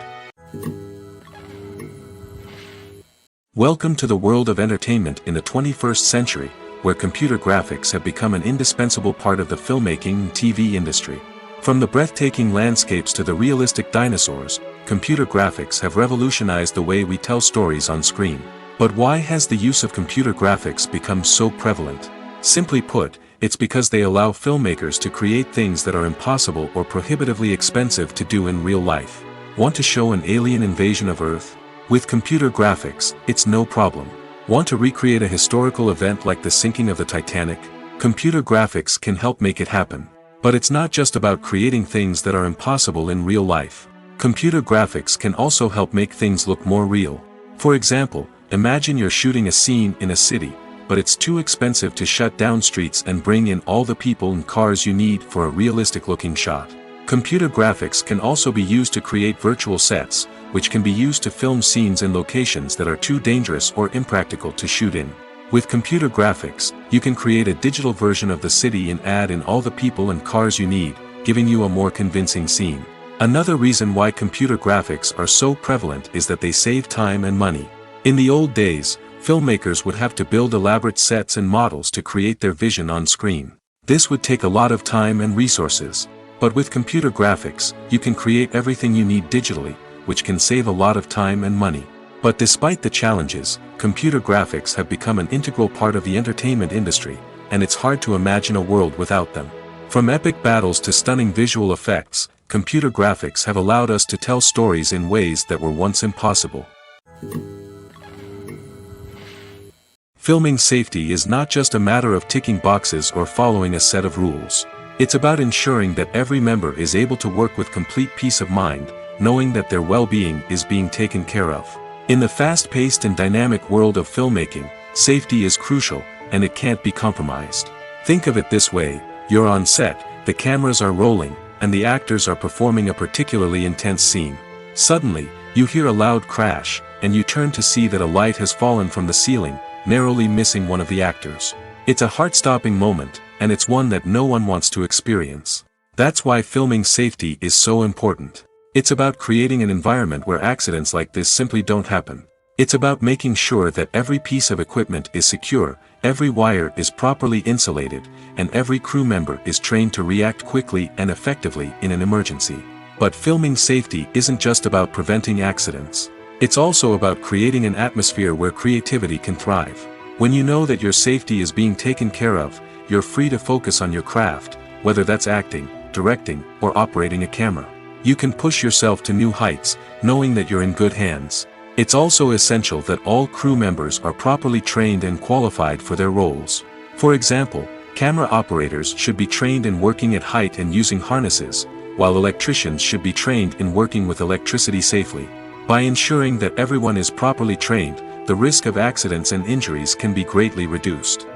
Welcome to the world of entertainment in the 21st century, where computer graphics have become an indispensable part of the filmmaking and TV industry. From the breathtaking landscapes to the realistic dinosaurs, computer graphics have revolutionized the way we tell stories on screen. But why has the use of computer graphics become so prevalent? Simply put, it's because they allow filmmakers to create things that are impossible or prohibitively expensive to do in real life. Want to show an alien invasion of Earth? With computer graphics, it's no problem. Want to recreate a historical event like the sinking of the Titanic? Computer graphics can help make it happen. But it's not just about creating things that are impossible in real life. Computer graphics can also help make things look more real. For example, imagine you're shooting a scene in a city, but it's too expensive to shut down streets and bring in all the people and cars you need for a realistic-looking shot. Computer graphics can also be used to create virtual sets, which can be used to film scenes in locations that are too dangerous or impractical to shoot in. With computer graphics, you can create a digital version of the city and add in all the people and cars you need, giving you a more convincing scene. Another reason why computer graphics are so prevalent is that they save time and money. In the old days, filmmakers would have to build elaborate sets and models to create their vision on screen. This would take a lot of time and resources. But with computer graphics, you can create everything you need digitally, which can save a lot of time and money. But despite the challenges, computer graphics have become an integral part of the entertainment industry, and it's hard to imagine a world without them. From epic battles to stunning visual effects, computer graphics have allowed us to tell stories in ways that were once impossible. Filming safety is not just a matter of ticking boxes or following a set of rules. It's about ensuring that every member is able to work with complete peace of mind, knowing that their well-being is being taken care of. In the fast-paced and dynamic world of filmmaking, safety is crucial, and it can't be compromised. Think of it this way: you're on set, the cameras are rolling, and the actors are performing a particularly intense scene. Suddenly, you hear a loud crash, and you turn to see that a light has fallen from the ceiling, narrowly missing one of the actors. It's a heart-stopping moment, and it's one that no one wants to experience. That's why filming safety is so important. It's about creating an environment where accidents like this simply don't happen. It's about making sure that every piece of equipment is secure, every wire is properly insulated, and every crew member is trained to react quickly and effectively in an emergency. But filming safety isn't just about preventing accidents. It's also about creating an atmosphere where creativity can thrive. When you know that your safety is being taken care of, you're free to focus on your craft, whether that's acting, directing, or operating a camera. You can push yourself to new heights, knowing that you're in good hands. It's also essential that all crew members are properly trained and qualified for their roles. For example, camera operators should be trained in working at height and using harnesses, while electricians should be trained in working with electricity safely. By ensuring that everyone is properly trained, the risk of accidents and injuries can be greatly reduced.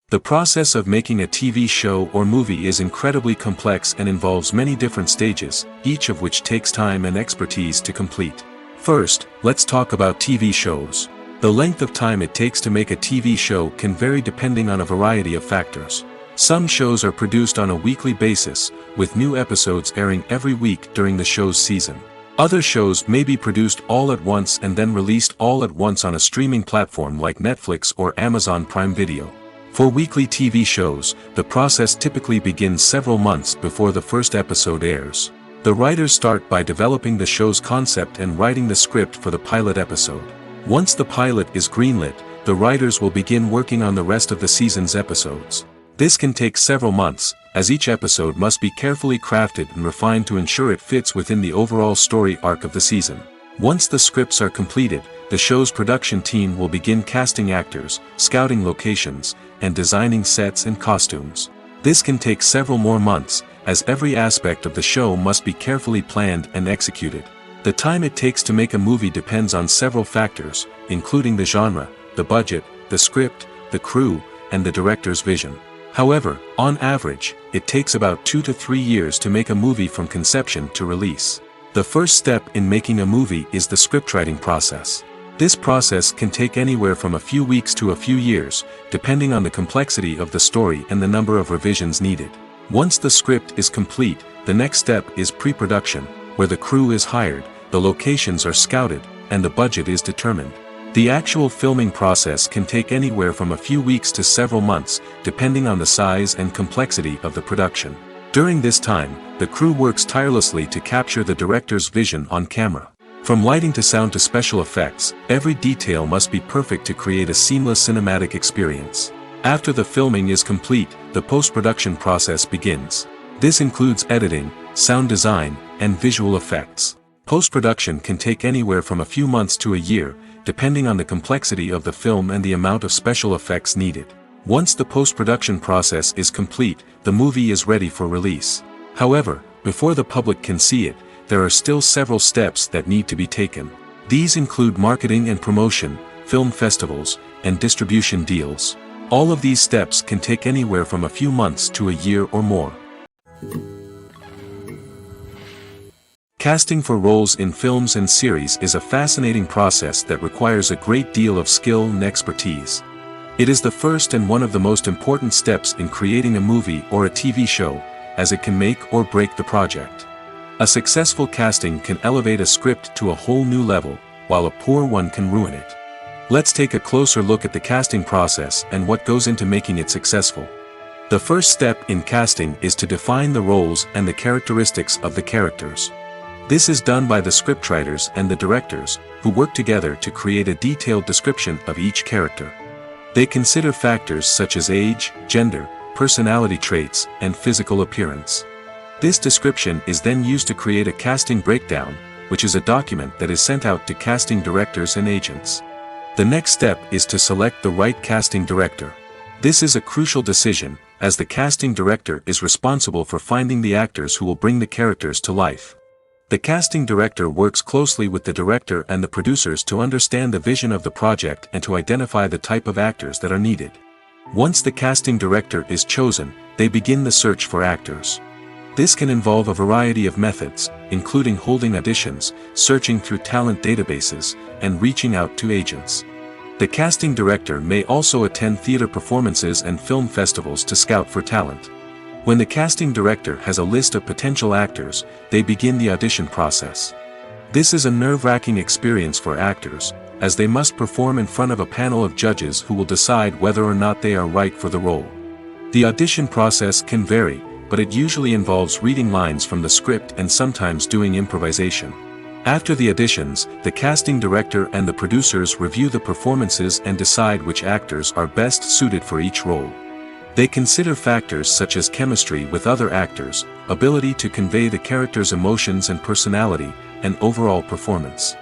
The process of making a TV show or movie is incredibly complex and involves many different stages, each of which takes time and expertise to complete. First, let's talk about TV shows. The length of time it takes to make a TV show can vary depending on a variety of factors. Some shows are produced on a weekly basis, with new episodes airing every week during the show's season. Other shows may be produced all at once and then released all at once on a streaming platform like Netflix or Amazon Prime Video. For weekly TV shows, the process typically begins several months before the first episode airs. The writers start by developing the show's concept and writing the script for the pilot episode. Once the pilot is greenlit, the writers will begin working on the rest of the season's episodes. This can take several months, as each episode must be carefully crafted and refined to ensure it fits within the overall story arc of the season. Once the scripts are completed, the show's production team will begin casting actors, scouting locations, and designing sets and costumes. This can take several more months, as every aspect of the show must be carefully planned and executed. The time it takes to make a movie depends on several factors, including the genre, the budget, the script, the crew, and the director's vision. However, on average, it takes about 2 to 3 years to make a movie from conception to release. The first step in making a movie is the scriptwriting process. This process can take anywhere from a few weeks to a few years, depending on the complexity of the story and the number of revisions needed. Once the script is complete, the next step is pre-production, where the crew is hired, the locations are scouted, and the budget is determined. The actual filming process can take anywhere from a few weeks to several months, depending on the size and complexity of the production. During this time, the crew works tirelessly to capture the director's vision on camera. From lighting to sound to special effects, every detail must be perfect to create a seamless cinematic experience. After the filming is complete, the post-production process begins. This includes editing, sound design, and visual effects. Post-production can take anywhere from a few months to a year, depending on the complexity of the film and the amount of special effects needed. Once the post-production process is complete, the movie is ready for release. However, before the public can see it, there are still several steps that need to be taken. These include marketing and promotion, film festivals, and distribution deals. All of these steps can take anywhere from a few months to a year or more. Casting for roles in films and series is a fascinating process that requires a great deal of skill and expertise. It is the first and one of the most important steps in creating a movie or a TV show, as it can make or break the project. A successful casting can elevate a script to a whole new level, while a poor one can ruin it. Let's take a closer look at the casting process and what goes into making it successful. The first step in casting is to define the roles and the characteristics of the characters. This is done by the scriptwriters and the directors, who work together to create a detailed description of each character. They consider factors such as age, gender, personality traits, and physical appearance. This description is then used to create a casting breakdown, which is a document that is sent out to casting directors and agents. The next step is to select the right casting director. This is a crucial decision, as the casting director is responsible for finding the actors who will bring the characters to life. The casting director works closely with the director and the producers to understand the vision of the project and to identify the type of actors that are needed. Once the casting director is chosen, they begin the search for actors. This can involve a variety of methods, including holding auditions, searching through talent databases, and reaching out to agents. The casting director may also attend theater performances and film festivals to scout for talent. When the casting director has a list of potential actors, they begin the audition process. This is a nerve-wracking experience for actors, as they must perform in front of a panel of judges who will decide whether or not they are right for the role. The audition process can vary, but it usually involves reading lines from the script and sometimes doing improvisation. After the auditions, the casting director and the producers review the performances and decide which actors are best suited for each role. They consider factors such as chemistry with other actors, ability to convey the character's emotions and personality, and overall performance.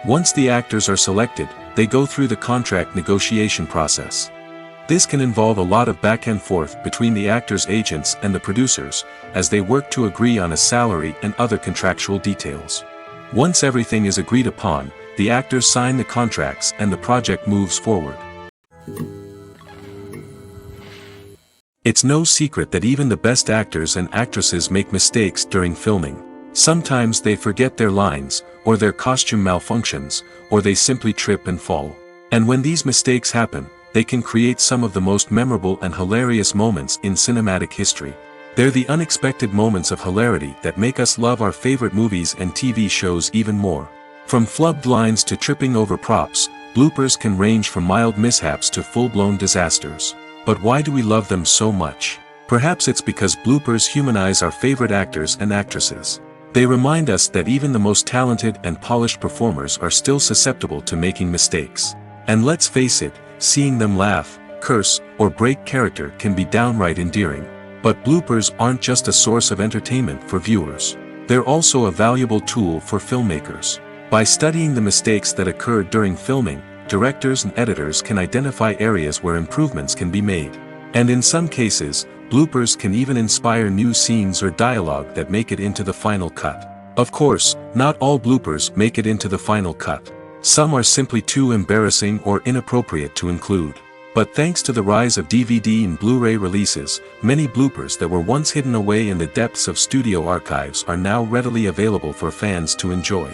Once the actors are selected, they go through the contract negotiation process. This can involve a lot of back and forth between the actors' agents and the producers, as they work to agree on a salary and other contractual details. Once everything is agreed upon, the actors sign the contracts and the project moves forward. It's no secret that even the best actors and actresses make mistakes during filming. Sometimes they forget their lines, or their costume malfunctions, or they simply trip and fall. And when these mistakes happen, they can create some of the most memorable and hilarious moments in cinematic history. They're the unexpected moments of hilarity that make us love our favorite movies and TV shows even more. From flubbed lines to tripping over props, bloopers can range from mild mishaps to full-blown disasters. But why do we love them so much? Perhaps it's because bloopers humanize our favorite actors and actresses. They remind us that even the most talented and polished performers are still susceptible to making mistakes. And let's face it, seeing them laugh, curse, or break character can be downright endearing. But bloopers aren't just a source of entertainment for viewers. They're also a valuable tool for filmmakers. By studying the mistakes that occurred during filming, directors and editors can identify areas where improvements can be made. And in some cases, bloopers can even inspire new scenes or dialogue that make it into the final cut. Of course, not all bloopers make it into the final cut. Some are simply too embarrassing or inappropriate to include. But thanks to the rise of DVD and Blu-ray releases, many bloopers that were once hidden away in the depths of studio archives are now readily available for fans to enjoy.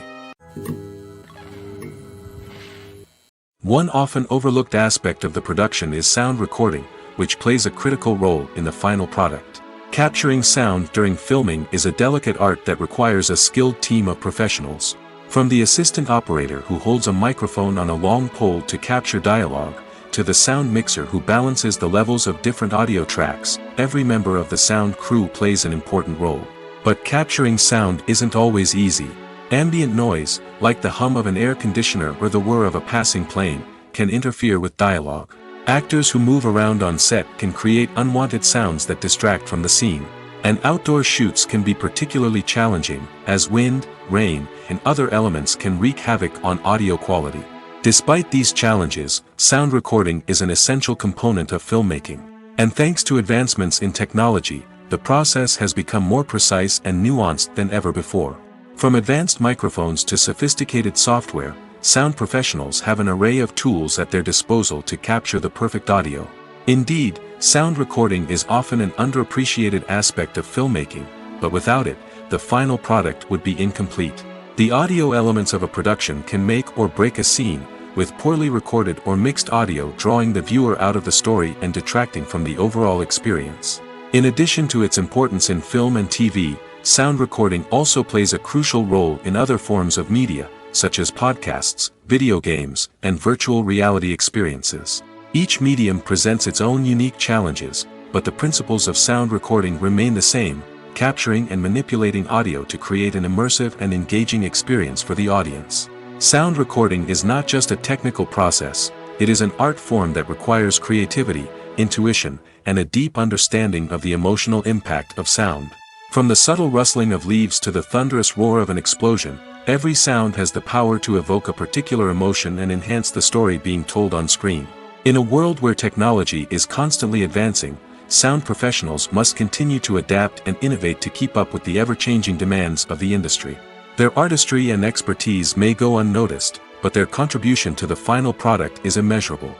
One often overlooked aspect of the production is sound recording, which plays a critical role in the final product. Capturing sound during filming is a delicate art that requires a skilled team of professionals. From the assistant operator who holds a microphone on a long pole to capture dialogue, to the sound mixer who balances the levels of different audio tracks, every member of the sound crew plays an important role. But capturing sound isn't always easy. Ambient noise, like the hum of an air conditioner or the whir of a passing plane, can interfere with dialogue. Actors who move around on set can create unwanted sounds that distract from the scene. And outdoor shoots can be particularly challenging, as wind, rain, and other elements can wreak havoc on audio quality. Despite these challenges, sound recording is an essential component of filmmaking. And thanks to advancements in technology, the process has become more precise and nuanced than ever before. From advanced microphones to sophisticated software, sound professionals have an array of tools at their disposal to capture the perfect audio. Indeed, sound recording is often an underappreciated aspect of filmmaking, but without it, the final product would be incomplete. The audio elements of a production can make or break a scene, with poorly recorded or mixed audio drawing the viewer out of the story and detracting from the overall experience. In addition to its importance in film and TV, sound recording also plays a crucial role in other forms of media, such as podcasts, video games, and virtual reality experiences. Each medium presents its own unique challenges, but the principles of sound recording remain the same, capturing and manipulating audio to create an immersive and engaging experience for the audience. Sound recording is not just a technical process, it is an art form that requires creativity, intuition, and a deep understanding of the emotional impact of sound. From the subtle rustling of leaves to the thunderous roar of an explosion, every sound has the power to evoke a particular emotion and enhance the story being told on screen. In a world where technology is constantly advancing, sound professionals must continue to adapt and innovate to keep up with the ever-changing demands of the industry. Their artistry and expertise may go unnoticed, but their contribution to the final product is immeasurable.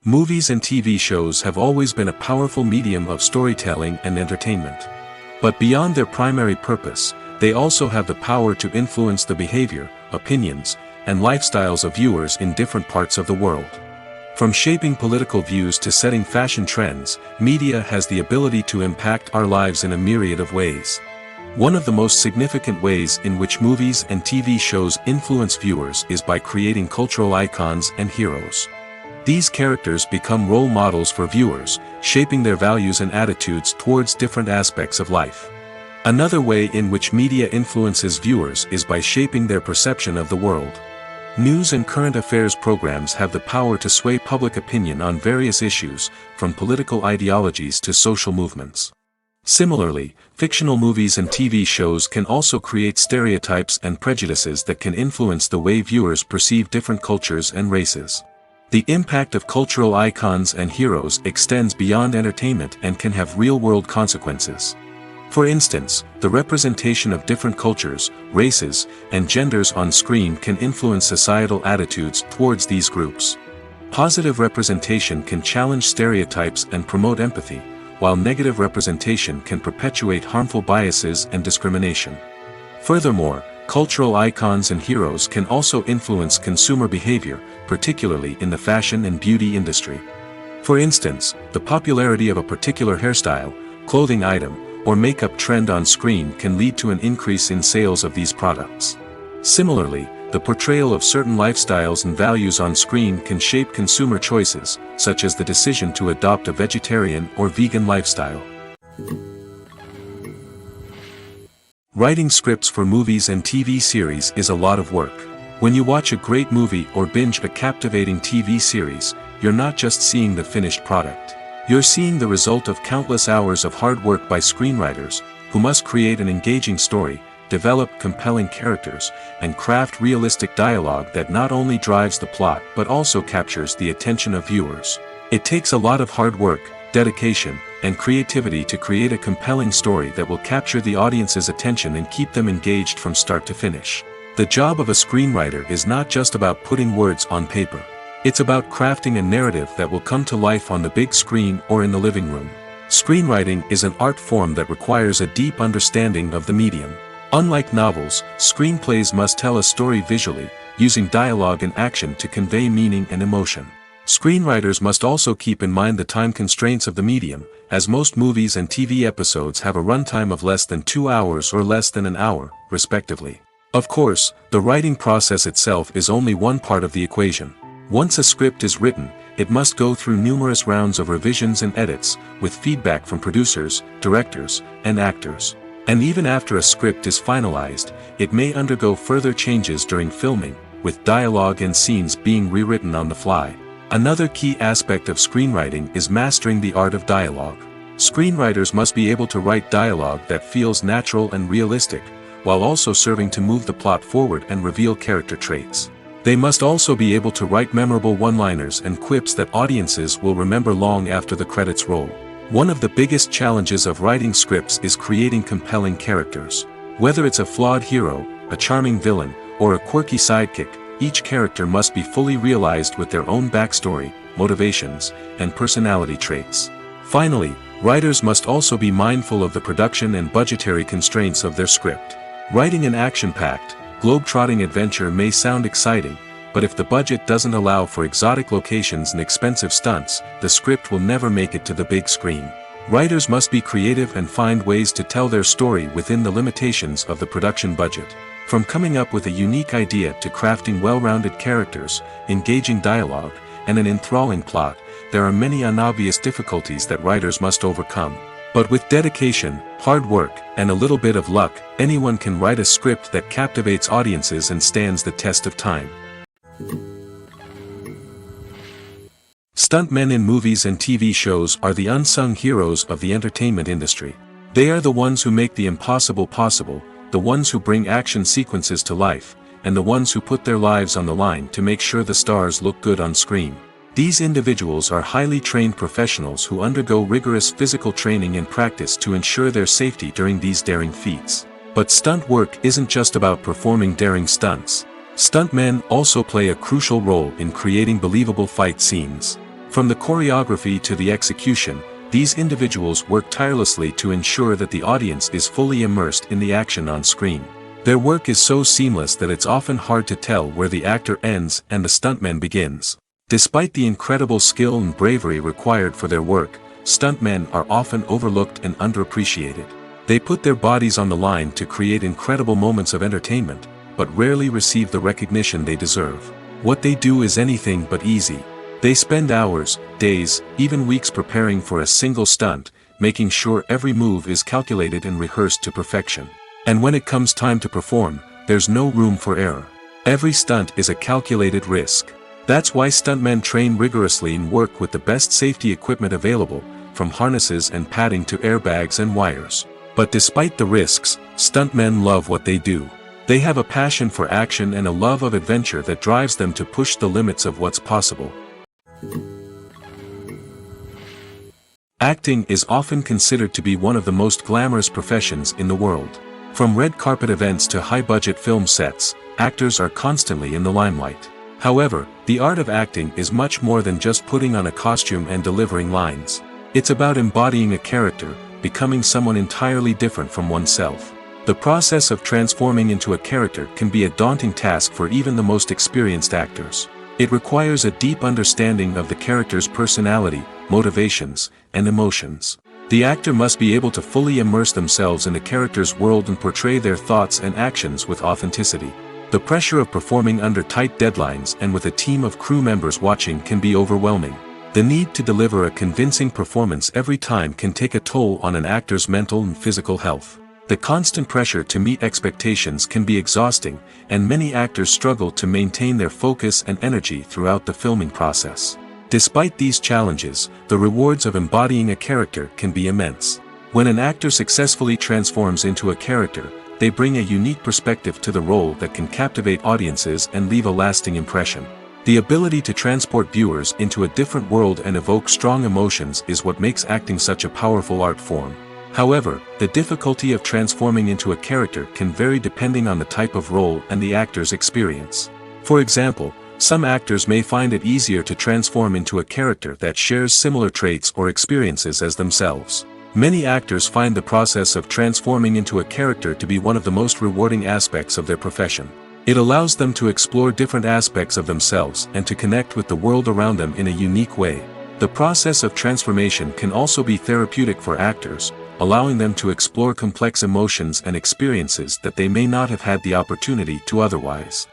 Movies and TV shows have always been a powerful medium of storytelling and entertainment. But beyond their primary purpose, they also have the power to influence the behavior, opinions, and lifestyles of viewers in different parts of the world. From shaping political views to setting fashion trends, media has the ability to impact our lives in a myriad of ways. One of the most significant ways in which movies and TV shows influence viewers is by creating cultural icons and heroes. These characters become role models for viewers, shaping their values and attitudes towards different aspects of life. Another way in which media influences viewers is by shaping their perception of the world. News and current affairs programs have the power to sway public opinion on various issues, from political ideologies to social movements. Similarly, fictional movies and TV shows can also create stereotypes and prejudices that can influence the way viewers perceive different cultures and races. The impact of cultural icons and heroes extends beyond entertainment and can have real-world consequences. For instance, the representation of different cultures, races, and genders on screen can influence societal attitudes towards these groups. Positive representation can challenge stereotypes and promote empathy, while negative representation can perpetuate harmful biases and discrimination. Furthermore, cultural icons and heroes can also influence consumer behavior, particularly in the fashion and beauty industry. For instance, the popularity of a particular hairstyle, clothing item, or makeup trend on screen can lead to an increase in sales of these products. Similarly, the portrayal of certain lifestyles and values on screen can shape consumer choices, such as the decision to adopt a vegetarian or vegan lifestyle. Writing scripts for movies and TV series is a lot of work. When you watch a great movie or binge a captivating TV series, you're not just seeing the finished product. You're seeing the result of countless hours of hard work by screenwriters, who must create an engaging story, develop compelling characters, and craft realistic dialogue that not only drives the plot but also captures the attention of viewers. It takes a lot of hard work, dedication, and creativity to create a compelling story that will capture the audience's attention and keep them engaged from start to finish. The job of a screenwriter is not just about putting words on paper. It's about crafting a narrative that will come to life on the big screen or in the living room. Screenwriting is an art form that requires a deep understanding of the medium. Unlike novels, screenplays must tell a story visually, using dialogue and action to convey meaning and emotion. Screenwriters must also keep in mind the time constraints of the medium, as most movies and TV episodes have a runtime of less than 2 hours or less than an hour, respectively. Of course, the writing process itself is only one part of the equation. Once a script is written, it must go through numerous rounds of revisions and edits, with feedback from producers, directors, and actors. And even after a script is finalized, it may undergo further changes during filming, with dialogue and scenes being rewritten on the fly. Another key aspect of screenwriting is mastering the art of dialogue. Screenwriters must be able to write dialogue that feels natural and realistic, while also serving to move the plot forward and reveal character traits. They must also be able to write memorable one-liners and quips that audiences will remember long after the credits roll. One of the biggest challenges of writing scripts is creating compelling characters. Whether it's a flawed hero, a charming villain, or a quirky sidekick, each character must be fully realized with their own backstory, motivations, and personality traits. Finally, writers must also be mindful of the production and budgetary constraints of their script. Writing an action-packed, globe-trotting adventure may sound exciting, but if the budget doesn't allow for exotic locations and expensive stunts, the script will never make it to the big screen. Writers must be creative and find ways to tell their story within the limitations of the production budget. From coming up with a unique idea to crafting well-rounded characters, engaging dialogue, and an enthralling plot, there are many unobvious difficulties that writers must overcome. But with dedication, hard work, and a little bit of luck, anyone can write a script that captivates audiences and stands the test of time. Stuntmen in movies and TV shows are the unsung heroes of the entertainment industry. They are the ones who make the impossible possible, the ones who bring action sequences to life, and the ones who put their lives on the line to make sure the stars look good on screen. These individuals are highly trained professionals who undergo rigorous physical training and practice to ensure their safety during these daring feats. But stunt work isn't just about performing daring stunts. Stuntmen also play a crucial role in creating believable fight scenes. From the choreography to the execution, these individuals work tirelessly to ensure that the audience is fully immersed in the action on screen. Their work is so seamless that it's often hard to tell where the actor ends and the stuntman begins. Despite the incredible skill and bravery required for their work, stuntmen are often overlooked and underappreciated. They put their bodies on the line to create incredible moments of entertainment, but rarely receive the recognition they deserve. What they do is anything but easy. They spend hours, days, even weeks preparing for a single stunt, making sure every move is calculated and rehearsed to perfection. And when it comes time to perform, there's no room for error. Every stunt is a calculated risk. That's why stuntmen train rigorously and work with the best safety equipment available, from harnesses and padding to airbags and wires. But despite the risks, stuntmen love what they do. They have a passion for action and a love of adventure that drives them to push the limits of what's possible. Acting is often considered to be one of the most glamorous professions in the world. From red carpet events to high-budget film sets, actors are constantly in the limelight. However, the art of acting is much more than just putting on a costume and delivering lines. It's about embodying a character, becoming someone entirely different from oneself. The process of transforming into a character can be a daunting task for even the most experienced actors. It requires a deep understanding of the character's personality, motivations, and emotions. The actor must be able to fully immerse themselves in the character's world and portray their thoughts and actions with authenticity. The pressure of performing under tight deadlines and with a team of crew members watching can be overwhelming. The need to deliver a convincing performance every time can take a toll on an actor's mental and physical health. The constant pressure to meet expectations can be exhausting, and many actors struggle to maintain their focus and energy throughout the filming process. Despite these challenges, the rewards of embodying a character can be immense. When an actor successfully transforms into a character, they bring a unique perspective to the role that can captivate audiences and leave a lasting impression. The ability to transport viewers into a different world and evoke strong emotions is what makes acting such a powerful art form. However, the difficulty of transforming into a character can vary depending on the type of role and the actor's experience. For example, some actors may find it easier to transform into a character that shares similar traits or experiences as themselves. Many actors find the process of transforming into a character to be one of the most rewarding aspects of their profession. It allows them to explore different aspects of themselves and to connect with the world around them in a unique way. The process of transformation can also be therapeutic for actors, allowing them to explore complex emotions and experiences that they may not have had the opportunity to otherwise.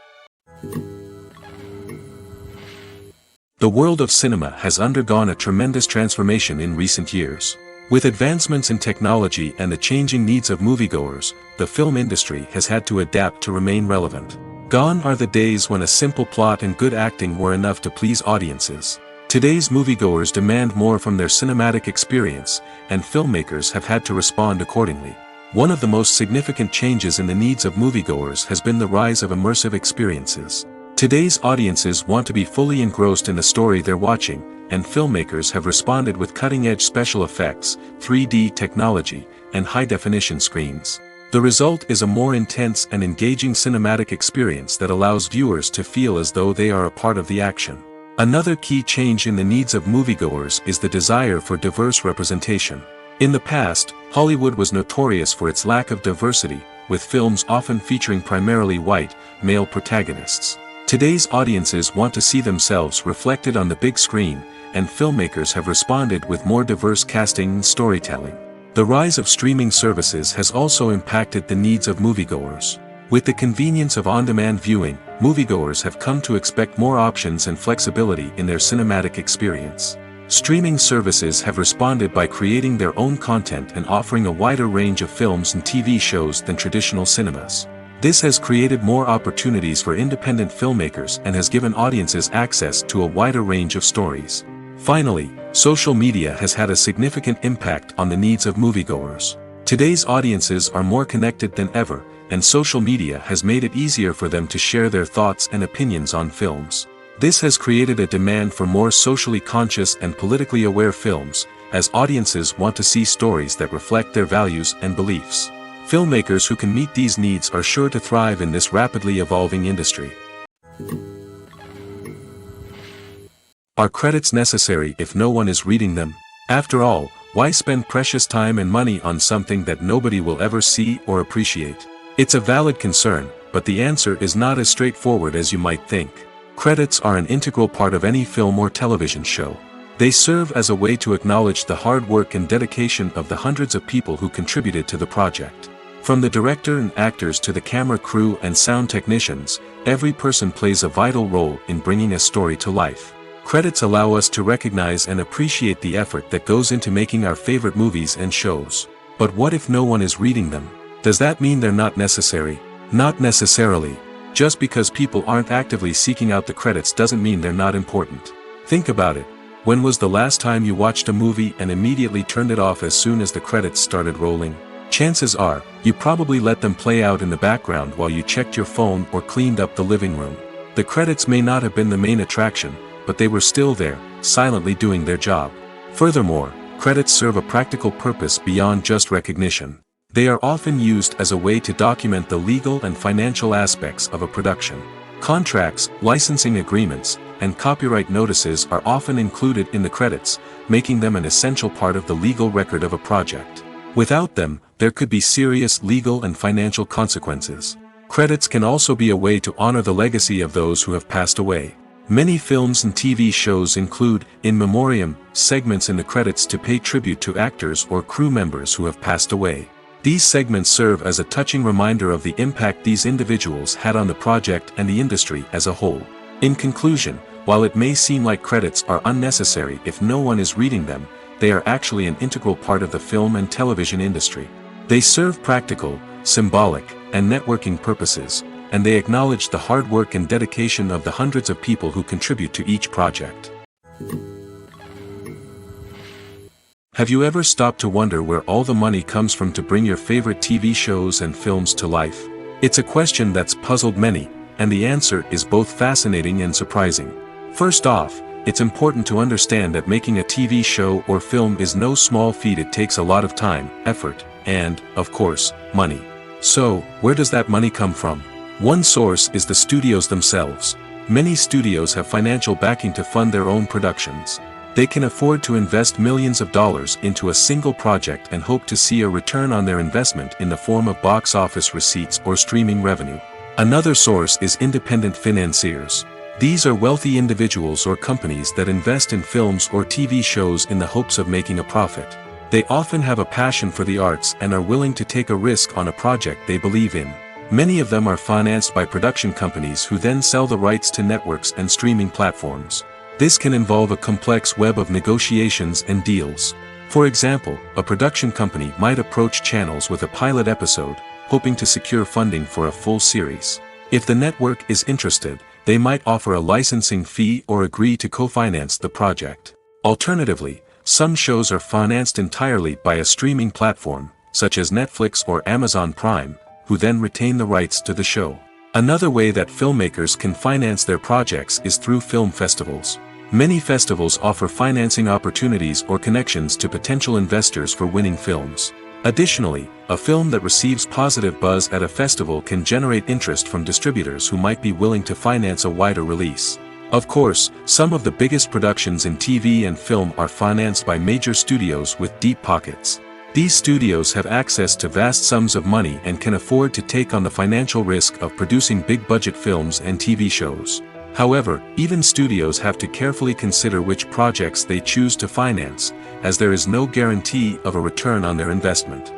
The world of cinema has undergone a tremendous transformation in recent years. With advancements in technology and the changing needs of moviegoers, the film industry has had to adapt to remain relevant. Gone are the days when a simple plot and good acting were enough to please audiences. Today's moviegoers demand more from their cinematic experience, and filmmakers have had to respond accordingly. One of the most significant changes in the needs of moviegoers has been the rise of immersive experiences. Today's audiences want to be fully engrossed in the story they're watching, and filmmakers have responded with cutting-edge special effects, 3D technology, and high-definition screens. The result is a more intense and engaging cinematic experience that allows viewers to feel as though they are a part of the action. Another key change in the needs of moviegoers is the desire for diverse representation. In the past, Hollywood was notorious for its lack of diversity, with films often featuring primarily white, male protagonists. Today's audiences want to see themselves reflected on the big screen, and filmmakers have responded with more diverse casting and storytelling. The rise of streaming services has also impacted the needs of moviegoers. With the convenience of on-demand viewing, moviegoers have come to expect more options and flexibility in their cinematic experience. Streaming services have responded by creating their own content and offering a wider range of films and TV shows than traditional cinemas. This has created more opportunities for independent filmmakers and has given audiences access to a wider range of stories. Finally, social media has had a significant impact on the needs of moviegoers. Today's audiences are more connected than ever, and social media has made it easier for them to share their thoughts and opinions on films. This has created a demand for more socially conscious and politically aware films, as audiences want to see stories that reflect their values and beliefs. Filmmakers who can meet these needs are sure to thrive in this rapidly evolving industry. Are credits necessary if no one is reading them? After all, why spend precious time and money on something that nobody will ever see or appreciate? It's a valid concern, but the answer is not as straightforward as you might think. Credits are an integral part of any film or television show. They serve as a way to acknowledge the hard work and dedication of the hundreds of people who contributed to the project. From the director and actors to the camera crew and sound technicians, every person plays a vital role in bringing a story to life. Credits allow us to recognize and appreciate the effort that goes into making our favorite movies and shows. But what if no one is reading them? Does that mean they're not necessary? Not necessarily. Just because people aren't actively seeking out the credits doesn't mean they're not important. Think about it. When was the last time you watched a movie and immediately turned it off as soon as the credits started rolling? Chances are, you probably let them play out in the background while you checked your phone or cleaned up the living room. The credits may not have been the main attraction, but they were still there, silently doing their job. Furthermore, credits serve a practical purpose beyond just recognition. They are often used as a way to document the legal and financial aspects of a production. Contracts, licensing agreements, and copyright notices are often included in the credits, making them an essential part of the legal record of a project. Without them, there could be serious legal and financial consequences. Credits can also be a way to honor the legacy of those who have passed away. Many films and TV shows include, in memoriam, segments in the credits to pay tribute to actors or crew members who have passed away. These segments serve as a touching reminder of the impact these individuals had on the project and the industry as a whole. In conclusion, while it may seem like credits are unnecessary if no one is reading them, they are actually an integral part of the film and television industry. They serve practical, symbolic, and networking purposes, and they acknowledge the hard work and dedication of the hundreds of people who contribute to each project. Have you ever stopped to wonder where all the money comes from to bring your favorite TV shows and films to life? It's a question that's puzzled many, and the answer is both fascinating and surprising. First off, it's important to understand that making a TV show or film is no small feat. It takes a lot of time, effort, and, of course, money. So, where does that money come from? One source is the studios themselves. Many studios have financial backing to fund their own productions. They can afford to invest millions of dollars into a single project and hope to see a return on their investment in the form of box office receipts or streaming revenue. Another source is independent financiers. These are wealthy individuals or companies that invest in films or TV shows in the hopes of making a profit. They often have a passion for the arts and are willing to take a risk on a project they believe in. Many of them are financed by production companies who then sell the rights to networks and streaming platforms. This can involve a complex web of negotiations and deals. For example, a production company might approach channels with a pilot episode, hoping to secure funding for a full series. If the network is interested, they might offer a licensing fee or agree to co-finance the project. Alternatively, some shows are financed entirely by a streaming platform, such as Netflix or Amazon Prime, who then retain the rights to the show. Another way that filmmakers can finance their projects is through film festivals. Many festivals offer financing opportunities or connections to potential investors for winning films. Additionally, a film that receives positive buzz at a festival can generate interest from distributors who might be willing to finance a wider release. Of course, some of the biggest productions in TV and film are financed by major studios with deep pockets. These studios have access to vast sums of money and can afford to take on the financial risk of producing big-budget films and TV shows. However, even studios have to carefully consider which projects they choose to finance, as there is no guarantee of a return on their investment.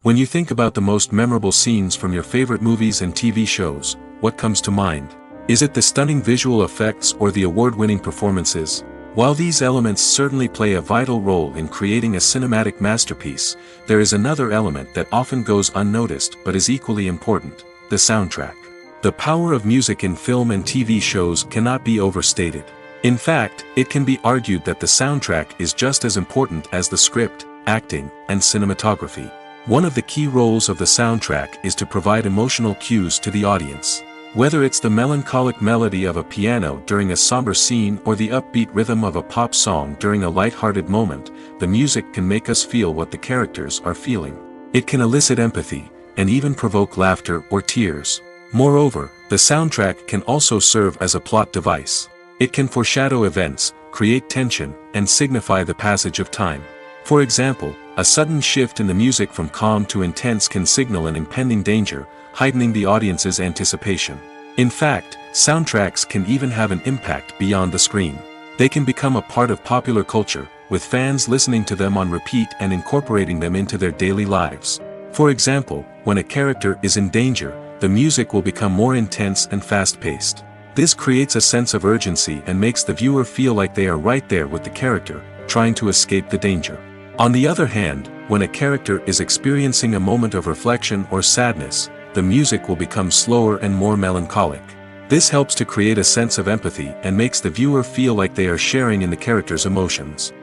When you think about the most memorable scenes from your favorite movies and TV shows, what comes to mind? Is it the stunning visual effects or the award-winning performances? While these elements certainly play a vital role in creating a cinematic masterpiece, there is another element that often goes unnoticed but is equally important: the soundtrack. The power of music in film and TV shows cannot be overstated. In fact, it can be argued that the soundtrack is just as important as the script, acting, and cinematography. One of the key roles of the soundtrack is to provide emotional cues to the audience. Whether it's the melancholic melody of a piano during a somber scene or the upbeat rhythm of a pop song during a light-hearted moment, the music can make us feel what the characters are feeling. It can elicit empathy, and even provoke laughter or tears. Moreover, the soundtrack can also serve as a plot device. It can foreshadow events, create tension, and signify the passage of time. For example, a sudden shift in the music from calm to intense can signal an impending danger, heightening the audience's anticipation. In fact, soundtracks can even have an impact beyond the screen. They can become a part of popular culture, with fans listening to them on repeat and incorporating them into their daily lives. For example, when a character is in danger, the music will become more intense and fast-paced. This creates a sense of urgency and makes the viewer feel like they are right there with the character, trying to escape the danger. On the other hand, When a character is experiencing a moment of reflection or sadness, the music will become slower and more melancholic. This helps to create a sense of empathy and makes the viewer feel like they are sharing in the character's emotions.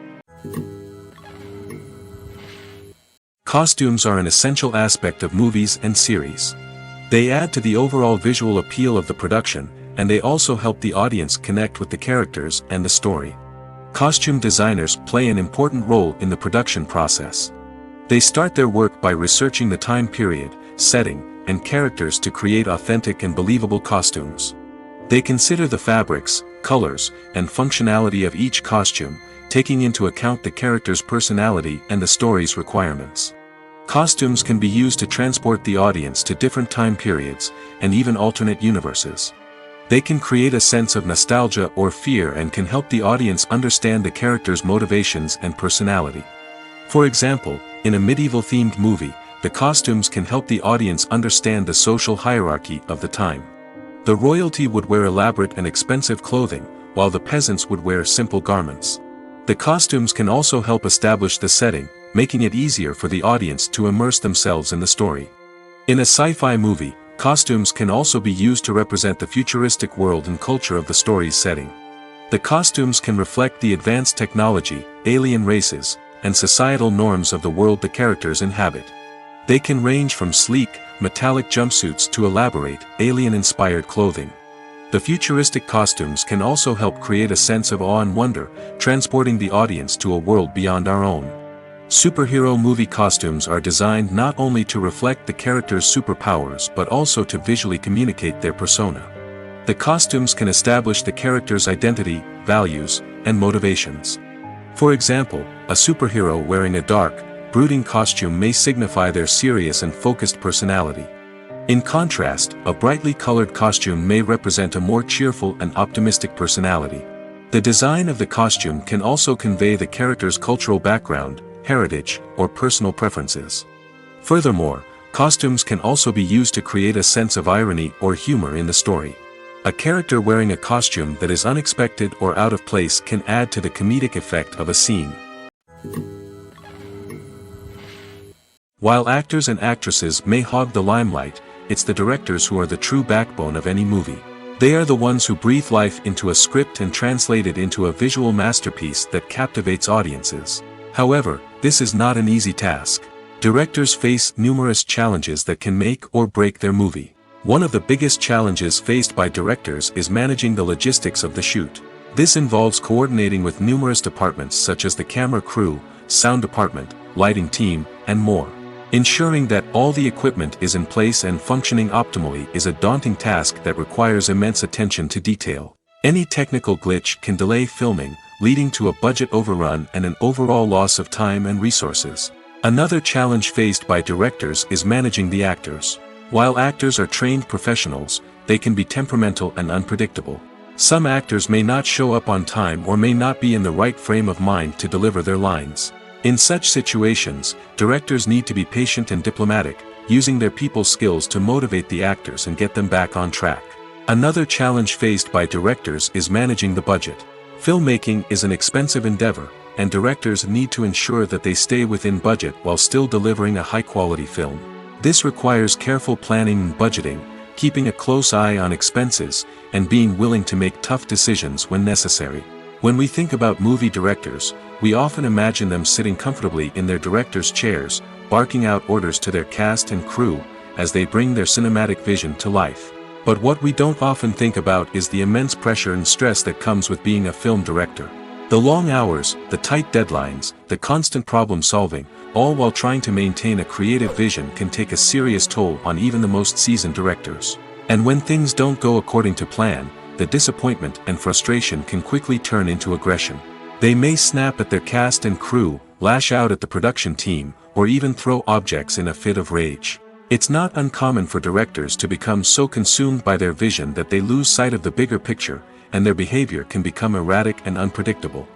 Costumes are an essential aspect of movies and series. They add to the overall visual appeal of the production, and they also help the audience connect with the characters and the story. Costume designers play an important role in the production process. They start their work by researching the time period, setting, and characters to create authentic and believable costumes. They consider the fabrics, colors, and functionality of each costume, taking into account the character's personality and the story's requirements. Costumes can be used to transport the audience to different time periods, and even alternate universes. They can create a sense of nostalgia or fear and can help the audience understand the character's motivations and personality. For example, in a medieval-themed movie, the costumes can help the audience understand the social hierarchy of the time. The royalty would wear elaborate and expensive clothing, while the peasants would wear simple garments. The costumes can also help establish the setting, making it easier for the audience to immerse themselves in the story. In a sci-fi movie, costumes can also be used to represent the futuristic world and culture of the story's setting. The costumes can reflect the advanced technology, alien races, and societal norms of the world the characters inhabit. They can range from sleek, metallic jumpsuits to elaborate, alien-inspired clothing. The futuristic costumes can also help create a sense of awe and wonder, transporting the audience to a world beyond our own. Superhero movie costumes are designed not only to reflect the character's superpowers but also to visually communicate their persona. The costumes can establish the character's identity, values, and motivations. For example, a superhero wearing a dark, brooding costume may signify their serious and focused personality. In contrast, a brightly colored costume may represent a more cheerful and optimistic personality. The design of the costume can also convey the character's cultural background, heritage, or personal preferences. Furthermore, costumes can also be used to create a sense of irony or humor in the story. A character wearing a costume that is unexpected or out of place can add to the comedic effect of a scene. While actors and actresses may hog the limelight, it's the directors who are the true backbone of any movie. They are the ones who breathe life into a script and translate it into a visual masterpiece that captivates audiences. However, this is not an easy task. Directors face numerous challenges that can make or break their movie. One of the biggest challenges faced by directors is managing the logistics of the shoot. This involves coordinating with numerous departments such as the camera crew, sound department, lighting team, and more. Ensuring that all the equipment is in place and functioning optimally is a daunting task that requires immense attention to detail. Any technical glitch can delay filming, leading to a budget overrun and an overall loss of time and resources. Another challenge faced by directors is managing the actors. While actors are trained professionals, they can be temperamental and unpredictable. Some actors may not show up on time or may not be in the right frame of mind to deliver their lines. In such situations, directors need to be patient and diplomatic, using their people skills to motivate the actors and get them back on track. Another challenge faced by directors is managing the budget. Filmmaking is an expensive endeavor, and directors need to ensure that they stay within budget while still delivering a high-quality film. This requires careful planning and budgeting, keeping a close eye on expenses, and being willing to make tough decisions when necessary. When we think about movie directors, we often imagine them sitting comfortably in their director's chairs, barking out orders to their cast and crew, as they bring their cinematic vision to life. But what we don't often think about is the immense pressure and stress that comes with being a film director. The long hours, the tight deadlines, the constant problem solving, all while trying to maintain a creative vision can take a serious toll on even the most seasoned directors. And when things don't go according to plan, the disappointment and frustration can quickly turn into aggression. They may snap at their cast and crew, lash out at the production team, or even throw objects in a fit of rage. It's not uncommon for directors to become so consumed by their vision that they lose sight of the bigger picture, and their behavior can become erratic and unpredictable.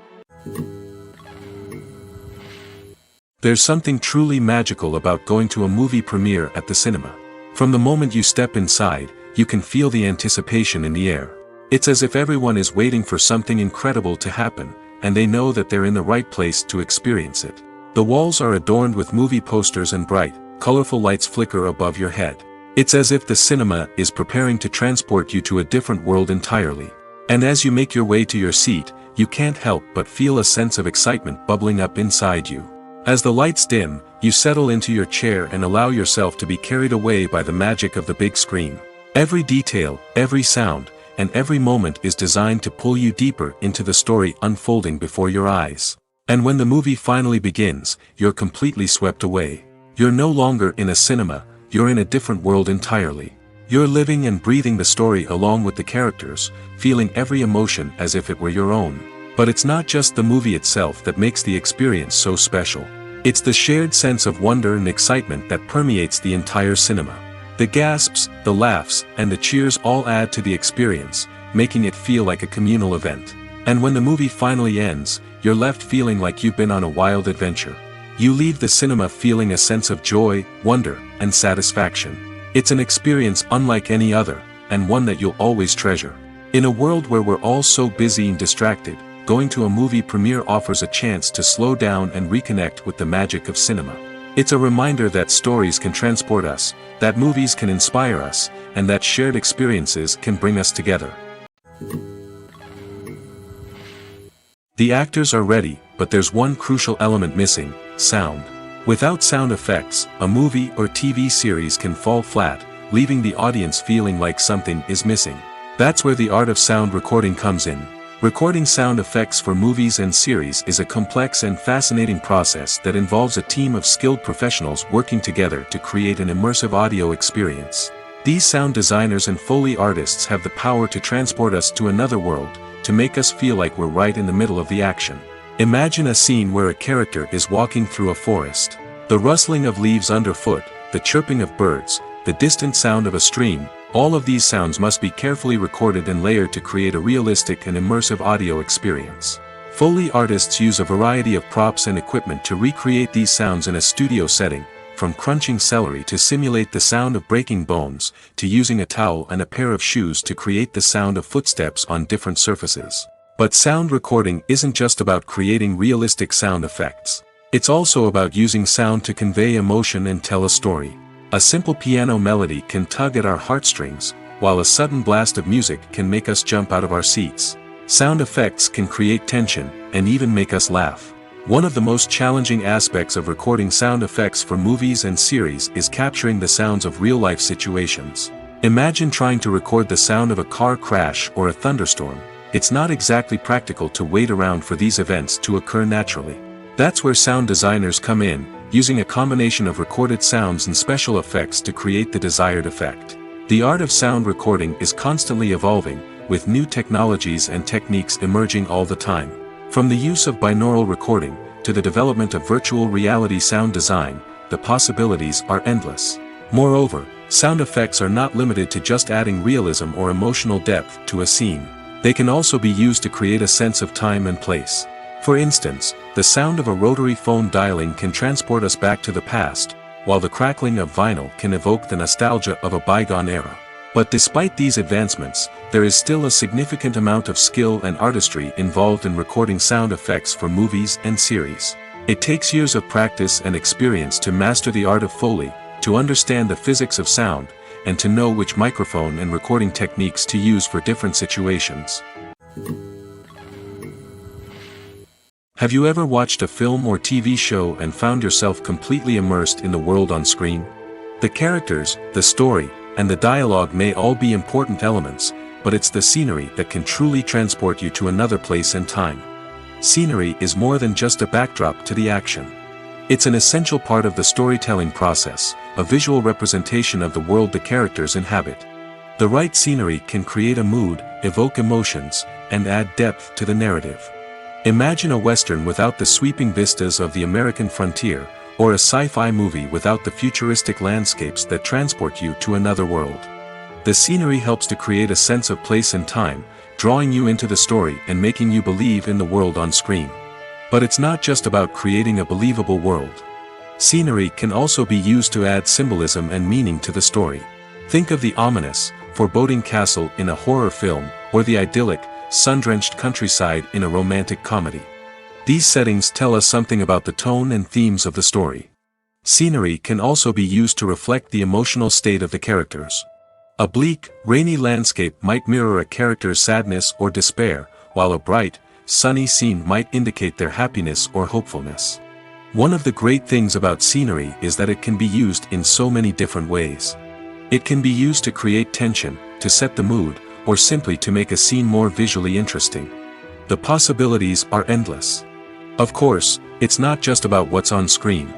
There's something truly magical about going to a movie premiere at the cinema. From the moment you step inside, you can feel the anticipation in the air. It's as if everyone is waiting for something incredible to happen, and they know that they're in the right place to experience it. The walls are adorned with movie posters and bright, colorful lights flicker above your head. It's as if the cinema is preparing to transport you to a different world entirely. And as you make your way to your seat, you can't help but feel a sense of excitement bubbling up inside you. As the lights dim, you settle into your chair and allow yourself to be carried away by the magic of the big screen. Every detail, every sound, and every moment is designed to pull you deeper into the story unfolding before your eyes. And when the movie finally begins, you're completely swept away. You're no longer in a cinema, you're in a different world entirely. You're living and breathing the story along with the characters, feeling every emotion as if it were your own. But it's not just the movie itself that makes the experience so special. It's the shared sense of wonder and excitement that permeates the entire cinema. The gasps, the laughs, and the cheers all add to the experience, making it feel like a communal event. And when the movie finally ends, you're left feeling like you've been on a wild adventure. You leave the cinema feeling a sense of joy, wonder, and satisfaction. It's an experience unlike any other, and one that you'll always treasure. In a world where we're all so busy and distracted, going to a movie premiere offers a chance to slow down and reconnect with the magic of cinema. It's a reminder that stories can transport us, that movies can inspire us, and that shared experiences can bring us together. The actors are ready, but there's one crucial element missing: sound. Without sound effects, a movie or TV series can fall flat, leaving the audience feeling like something is missing. That's where the art of sound recording comes in. Recording sound effects for movies and series is a complex and fascinating process that involves a team of skilled professionals working together to create an immersive audio experience. These sound designers and Foley artists have the power to transport us to another world, to make us feel like we're right in the middle of the action. Imagine a scene where a character is walking through a forest. The rustling of leaves underfoot, the chirping of birds, the distant sound of a stream, all of these sounds must be carefully recorded and layered to create a realistic and immersive audio experience. Foley artists use a variety of props and equipment to recreate these sounds in a studio setting, from crunching celery to simulate the sound of breaking bones, to using a towel and a pair of shoes to create the sound of footsteps on different surfaces. But sound recording isn't just about creating realistic sound effects. It's also about using sound to convey emotion and tell a story. A simple piano melody can tug at our heartstrings, while a sudden blast of music can make us jump out of our seats. Sound effects can create tension, and even make us laugh. One of the most challenging aspects of recording sound effects for movies and series is capturing the sounds of real-life situations. Imagine trying to record the sound of a car crash or a thunderstorm. It's not exactly practical to wait around for these events to occur naturally. That's where sound designers come in, using a combination of recorded sounds and special effects to create the desired effect. The art of sound recording is constantly evolving, with new technologies and techniques emerging all the time. From the use of binaural recording, to the development of virtual reality sound design, the possibilities are endless. Moreover, sound effects are not limited to just adding realism or emotional depth to a scene. They can also be used to create a sense of time and place. For instance, the sound of a rotary phone dialing can transport us back to the past, while the crackling of vinyl can evoke the nostalgia of a bygone era. But despite these advancements, there is still a significant amount of skill and artistry involved in recording sound effects for movies and series. It takes years of practice and experience to master the art of Foley, to understand the physics of sound, and to know which microphone and recording techniques to use for different situations. Have you ever watched a film or TV show and found yourself completely immersed in the world on screen? The characters, the story, and the dialogue may all be important elements, but it's the scenery that can truly transport you to another place and time. Scenery is more than just a backdrop to the action. It's an essential part of the storytelling process, a visual representation of the world the characters inhabit. The right scenery can create a mood, evoke emotions, and add depth to the narrative. Imagine a western without the sweeping vistas of the American frontier, or a sci-fi movie without the futuristic landscapes that transport you to another world. The scenery helps to create a sense of place and time, drawing you into the story and making you believe in the world on screen. But it's not just about creating a believable world. Scenery can also be used to add symbolism and meaning to the story. Think of the ominous, foreboding castle in a horror film, or the idyllic, sun-drenched countryside in a romantic comedy. These settings tell us something about the tone and themes of the story. Scenery can also be used to reflect the emotional state of the characters. A bleak, rainy landscape might mirror a character's sadness or despair, while a bright, sunny scene might indicate their happiness or hopefulness. One of the great things about scenery is that it can be used in so many different ways. It can be used to create tension, to set the mood, or simply to make a scene more visually interesting. The possibilities are endless. Of course, it's not just about what's on screen.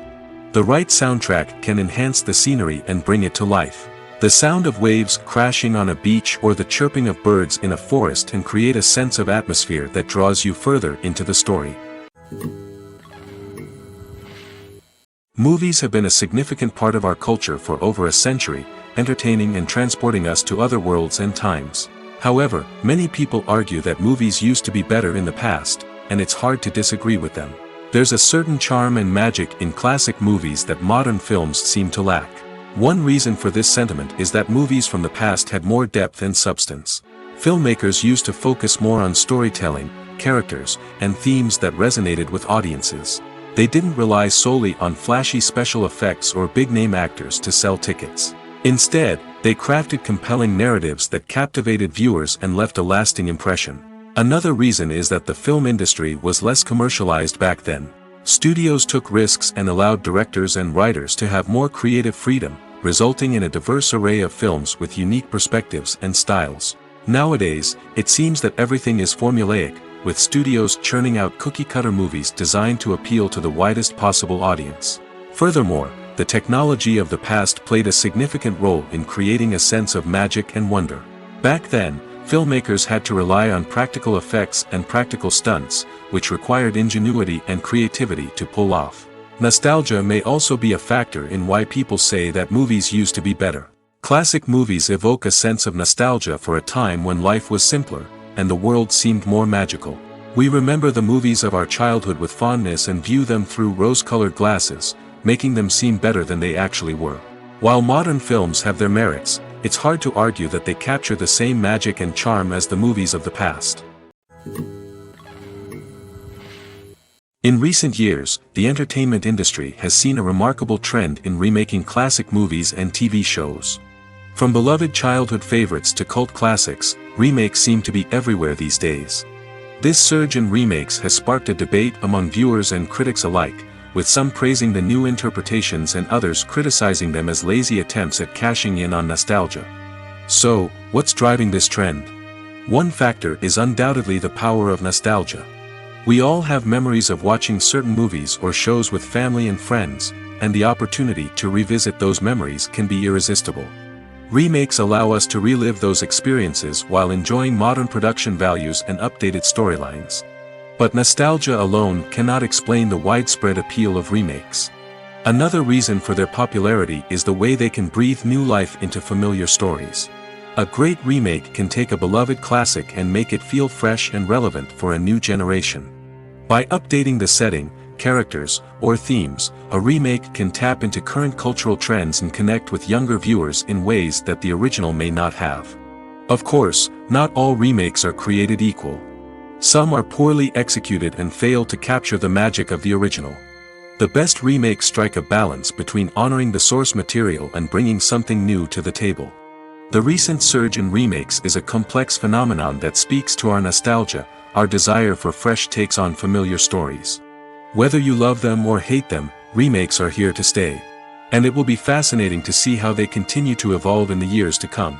The right soundtrack can enhance the scenery and bring it to life. The sound of waves crashing on a beach or the chirping of birds in a forest can create a sense of atmosphere that draws you further into the story. Movies have been a significant part of our culture for over a century, entertaining and transporting us to other worlds and times. However, many people argue that movies used to be better in the past, and it's hard to disagree with them. There's a certain charm and magic in classic movies that modern films seem to lack. One reason for this sentiment is that movies from the past had more depth and substance. Filmmakers used to focus more on storytelling, characters, and themes that resonated with audiences. They didn't rely solely on flashy special effects or big-name actors to sell tickets. Instead, they crafted compelling narratives that captivated viewers and left a lasting impression. Another reason is that the film industry was less commercialized back then. Studios took risks and allowed directors and writers to have more creative freedom, resulting in a diverse array of films with unique perspectives and styles. Nowadays, it seems that everything is formulaic, with studios churning out cookie-cutter movies designed to appeal to the widest possible audience. Furthermore, the technology of the past played a significant role in creating a sense of magic and wonder. Back then, filmmakers had to rely on practical effects and practical stunts, which required ingenuity and creativity to pull off. Nostalgia may also be a factor in why people say that movies used to be better. Classic movies evoke a sense of nostalgia for a time when life was simpler, and the world seemed more magical. We remember the movies of our childhood with fondness and view them through rose-colored glasses, making them seem better than they actually were. While modern films have their merits, it's hard to argue that they capture the same magic and charm as the movies of the past. In recent years, the entertainment industry has seen a remarkable trend in remaking classic movies and TV shows. From beloved childhood favorites to cult classics, remakes seem to be everywhere these days. This surge in remakes has sparked a debate among viewers and critics alike, with some praising the new interpretations and others criticizing them as lazy attempts at cashing in on nostalgia. So, what's driving this trend? One factor is undoubtedly the power of nostalgia. We all have memories of watching certain movies or shows with family and friends, and the opportunity to revisit those memories can be irresistible. Remakes allow us to relive those experiences while enjoying modern production values and updated storylines. But nostalgia alone cannot explain the widespread appeal of remakes. Another reason for their popularity is the way they can breathe new life into familiar stories. A great remake can take a beloved classic and make it feel fresh and relevant for a new generation. By updating the setting, characters, or themes, a remake can tap into current cultural trends and connect with younger viewers in ways that the original may not have. Of course, not all remakes are created equal. Some are poorly executed and fail to capture the magic of the original. The best remakes strike a balance between honoring the source material and bringing something new to the table. The recent surge in remakes is a complex phenomenon that speaks to our nostalgia, our desire for fresh takes on familiar stories. Whether you love them or hate them, remakes are here to stay. And it will be fascinating to see how they continue to evolve in the years to come.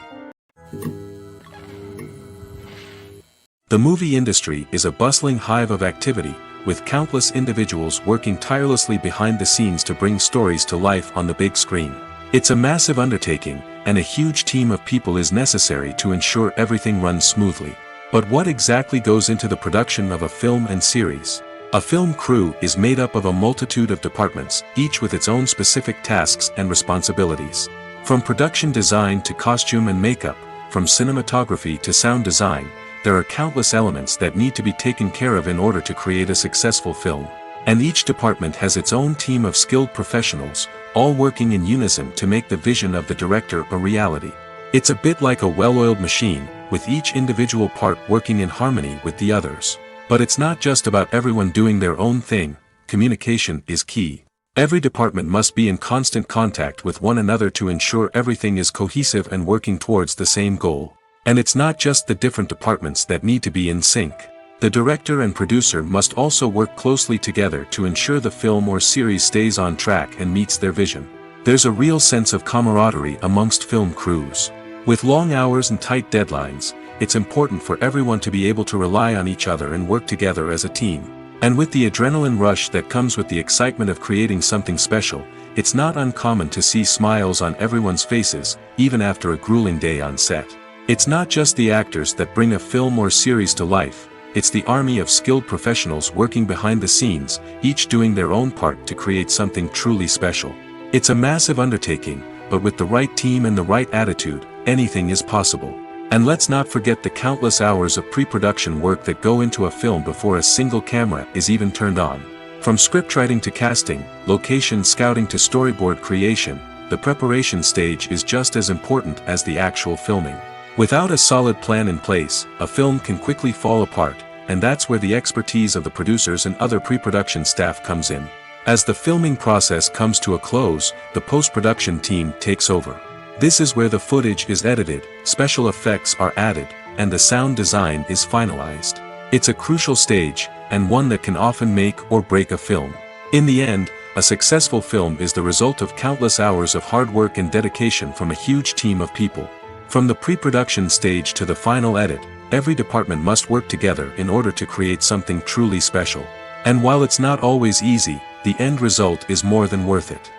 The movie industry is a bustling hive of activity, with countless individuals working tirelessly behind the scenes to bring stories to life on the big screen. It's a massive undertaking, and a huge team of people is necessary to ensure everything runs smoothly. But what exactly goes into the production of a film and series? A film crew is made up of a multitude of departments, each with its own specific tasks and responsibilities. From production design to costume and makeup, from cinematography to sound design, there are countless elements that need to be taken care of in order to create a successful film. And each department has its own team of skilled professionals, all working in unison to make the vision of the director a reality. It's a bit like a well-oiled machine, with each individual part working in harmony with the others. But it's not just about everyone doing their own thing. Communication is key. Every department must be in constant contact with one another to ensure everything is cohesive and working towards the same goal. And it's not just the different departments that need to be in sync. The director and producer must also work closely together to ensure the film or series stays on track and meets their vision. There's a real sense of camaraderie amongst film crews. With long hours and tight deadlines, it's important for everyone to be able to rely on each other and work together as a team. And with the adrenaline rush that comes with the excitement of creating something special, it's not uncommon to see smiles on everyone's faces, even after a grueling day on set. It's not just the actors that bring a film or series to life, it's the army of skilled professionals working behind the scenes, each doing their own part to create something truly special. It's a massive undertaking, but with the right team and the right attitude, anything is possible. And let's not forget the countless hours of pre-production work that go into a film before a single camera is even turned on. From scriptwriting to casting, location scouting to storyboard creation, the preparation stage is just as important as the actual filming. Without a solid plan in place, a film can quickly fall apart, and that's where the expertise of the producers and other pre-production staff comes in. As the filming process comes to a close, the post-production team takes over. This is where the footage is edited, special effects are added, and the sound design is finalized. It's a crucial stage, and one that can often make or break a film. In the end, a successful film is the result of countless hours of hard work and dedication from a huge team of people. From the pre-production stage to the final edit, every department must work together in order to create something truly special. And while it's not always easy, the end result is more than worth it.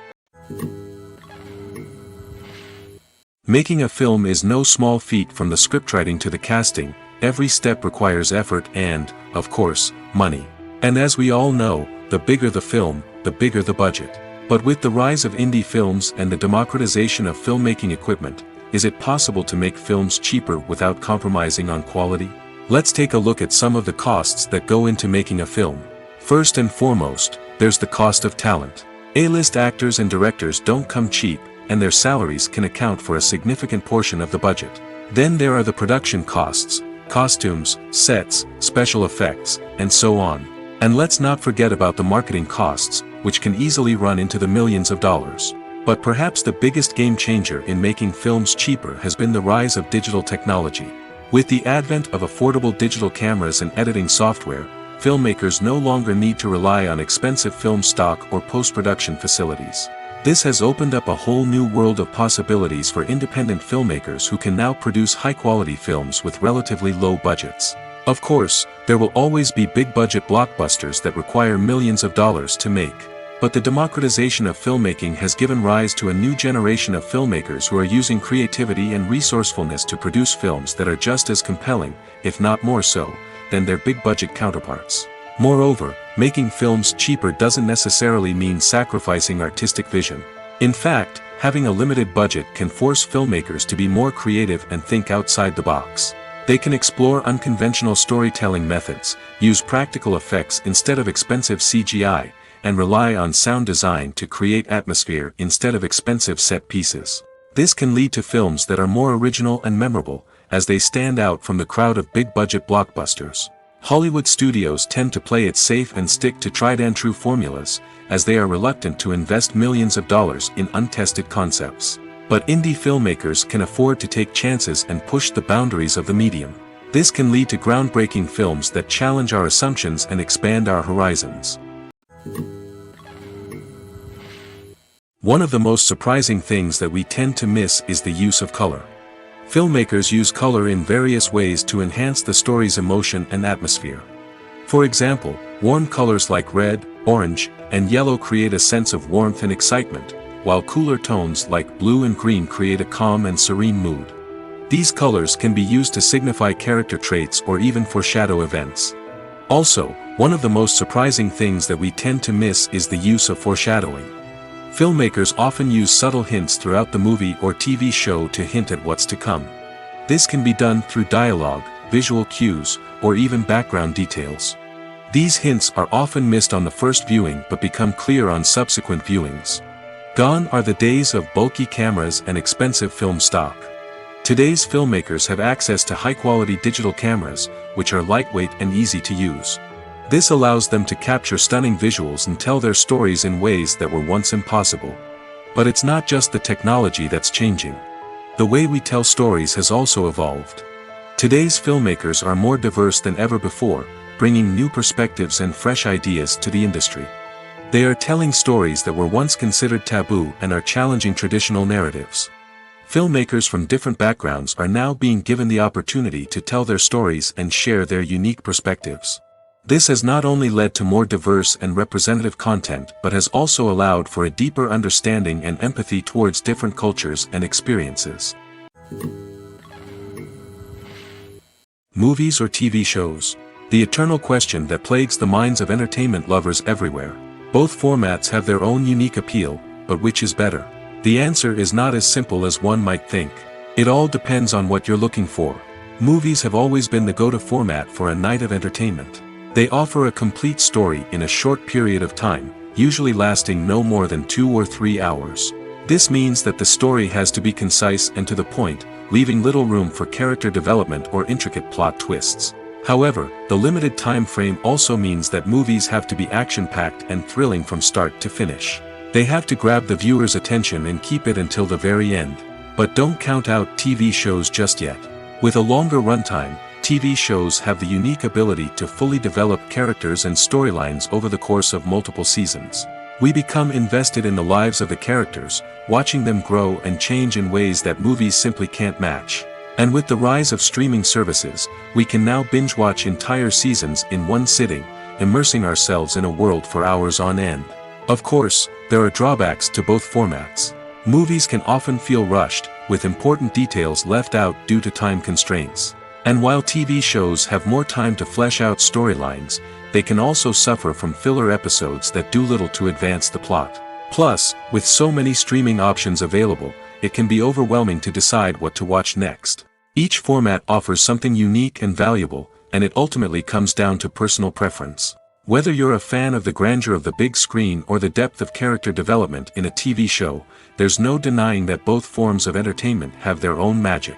Making a film is no small feat. From the scriptwriting to the casting, every step requires effort and, of course, money. And as we all know, the bigger the film, the bigger the budget. But with the rise of indie films and the democratization of filmmaking equipment, is it possible to make films cheaper without compromising on quality? Let's take a look at some of the costs that go into making a film. First and foremost, there's the cost of talent. A-list actors and directors don't come cheap, and their salaries can account for a significant portion of the budget. Then there are the production costs, costumes, sets, special effects, and so on. And let's not forget about the marketing costs, which can easily run into the millions of dollars. But perhaps the biggest game changer in making films cheaper has been the rise of digital technology. With the advent of affordable digital cameras and editing software, filmmakers no longer need to rely on expensive film stock or post-production facilities. This has opened up a whole new world of possibilities for independent filmmakers who can now produce high-quality films with relatively low budgets. Of course, there will always be big-budget blockbusters that require millions of dollars to make. But the democratization of filmmaking has given rise to a new generation of filmmakers who are using creativity and resourcefulness to produce films that are just as compelling, if not more so, than their big-budget counterparts. Moreover, making films cheaper doesn't necessarily mean sacrificing artistic vision. In fact, having a limited budget can force filmmakers to be more creative and think outside the box. They can explore unconventional storytelling methods, use practical effects instead of expensive CGI, and rely on sound design to create atmosphere instead of expensive set pieces. This can lead to films that are more original and memorable, as they stand out from the crowd of big-budget blockbusters. Hollywood studios tend to play it safe and stick to tried-and-true formulas, as they are reluctant to invest millions of dollars in untested concepts. But indie filmmakers can afford to take chances and push the boundaries of the medium. This can lead to groundbreaking films that challenge our assumptions and expand our horizons. One of the most surprising things that we tend to miss is the use of color. Filmmakers use color in various ways to enhance the story's emotion and atmosphere. For example, warm colors like red, orange, and yellow create a sense of warmth and excitement, while cooler tones like blue and green create a calm and serene mood. These colors can be used to signify character traits or even foreshadow events. Also, one of the most surprising things that we tend to miss is the use of foreshadowing. Filmmakers often use subtle hints throughout the movie or TV show to hint at what's to come. This can be done through dialogue, visual cues, or even background details. These hints are often missed on the first viewing but become clear on subsequent viewings. Gone are the days of bulky cameras and expensive film stock. Today's filmmakers have access to high-quality digital cameras, which are lightweight and easy to use. This allows them to capture stunning visuals and tell their stories in ways that were once impossible. But it's not just the technology that's changing. The way we tell stories has also evolved. Today's filmmakers are more diverse than ever before, bringing new perspectives and fresh ideas to the industry. They are telling stories that were once considered taboo and are challenging traditional narratives. Filmmakers from different backgrounds are now being given the opportunity to tell their stories and share their unique perspectives. This has not only led to more diverse and representative content but has also allowed for a deeper understanding and empathy towards different cultures and experiences. Movies or TV shows? The eternal question that plagues the minds of entertainment lovers everywhere. Both formats have their own unique appeal, but which is better? The answer is not as simple as one might think. It all depends on what you're looking for. Movies have always been the go-to format for a night of entertainment. They offer a complete story in a short period of time, usually lasting no more than 2 or 3 hours. This means that the story has to be concise and to the point, leaving little room for character development or intricate plot twists. However, the limited time frame also means that movies have to be action-packed and thrilling from start to finish. They have to grab the viewer's attention and keep it until the very end. But don't count out TV shows just yet. With a longer runtime, TV shows have the unique ability to fully develop characters and storylines over the course of multiple seasons. We become invested in the lives of the characters, watching them grow and change in ways that movies simply can't match. And with the rise of streaming services, we can now binge-watch entire seasons in one sitting, immersing ourselves in a world for hours on end. Of course, there are drawbacks to both formats. Movies can often feel rushed, with important details left out due to time constraints. And while TV shows have more time to flesh out storylines, they can also suffer from filler episodes that do little to advance the plot. Plus, with so many streaming options available, it can be overwhelming to decide what to watch next. Each format offers something unique and valuable, and it ultimately comes down to personal preference. Whether you're a fan of the grandeur of the big screen or the depth of character development in a TV show, there's no denying that both forms of entertainment have their own magic.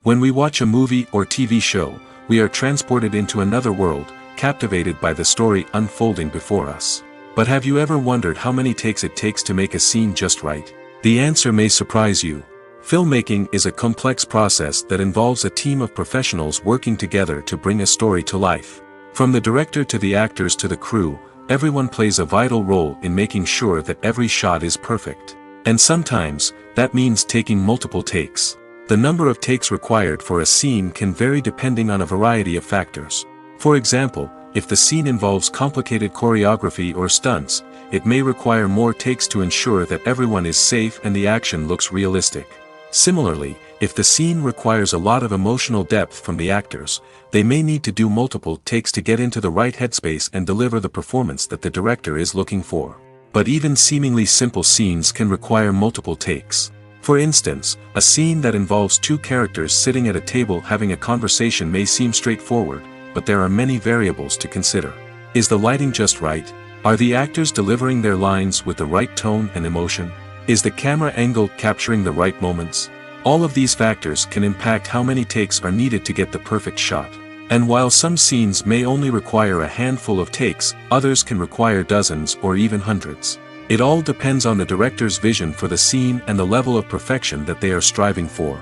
When we watch a movie or TV show, we are transported into another world, captivated by the story unfolding before us. But have you ever wondered how many takes it takes to make a scene just right? The answer may surprise you. Filmmaking is a complex process that involves a team of professionals working together to bring a story to life. From the director to the actors to the crew, everyone plays a vital role in making sure that every shot is perfect. And sometimes, that means taking multiple takes. The number of takes required for a scene can vary depending on a variety of factors. For example, if the scene involves complicated choreography or stunts, it may require more takes to ensure that everyone is safe and the action looks realistic. Similarly, if the scene requires a lot of emotional depth from the actors, they may need to do multiple takes to get into the right headspace and deliver the performance that the director is looking for. But even seemingly simple scenes can require multiple takes. For instance, a scene that involves 2 characters sitting at a table having a conversation may seem straightforward, but there are many variables to consider. Is the lighting just right? Are the actors delivering their lines with the right tone and emotion? Is the camera angle capturing the right moments? All of these factors can impact how many takes are needed to get the perfect shot. And while some scenes may only require a handful of takes, others can require dozens or even hundreds. It all depends on the director's vision for the scene and the level of perfection that they are striving for.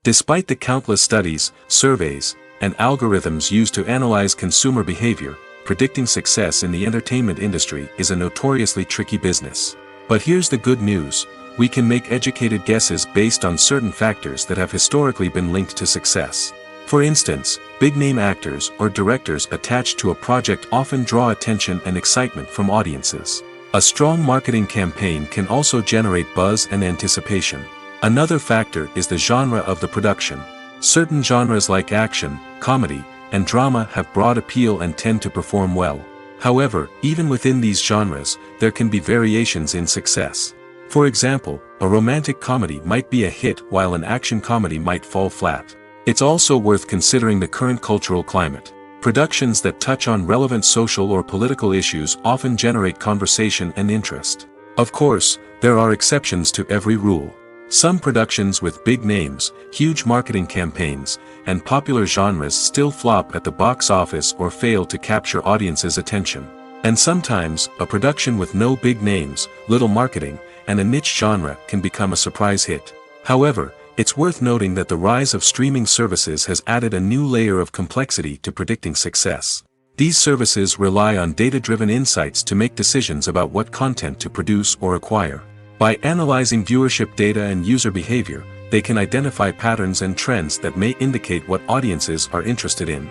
Despite the countless studies, surveys, and algorithms used to analyze consumer behavior, predicting success in the entertainment industry is a notoriously tricky business. But here's the good news: we can make educated guesses based on certain factors that have historically been linked to success. For instance, big-name actors or directors attached to a project often draw attention and excitement from audiences. A strong marketing campaign can also generate buzz and anticipation. Another factor is the genre of the production. Certain genres like action, comedy, and drama have broad appeal and tend to perform well. However, even within these genres, there can be variations in success. For example, a romantic comedy might be a hit while an action comedy might fall flat. It's also worth considering the current cultural climate. Productions that touch on relevant social or political issues often generate conversation and interest. Of course, there are exceptions to every rule. Some productions with big names, huge marketing campaigns, and popular genres still flop at the box office or fail to capture audiences' attention. And sometimes, a production with no big names, little marketing, and a niche genre can become a surprise hit. However, it's worth noting that the rise of streaming services has added a new layer of complexity to predicting success. These services rely on data-driven insights to make decisions about what content to produce or acquire. By analyzing viewership data and user behavior, they can identify patterns and trends that may indicate what audiences are interested in.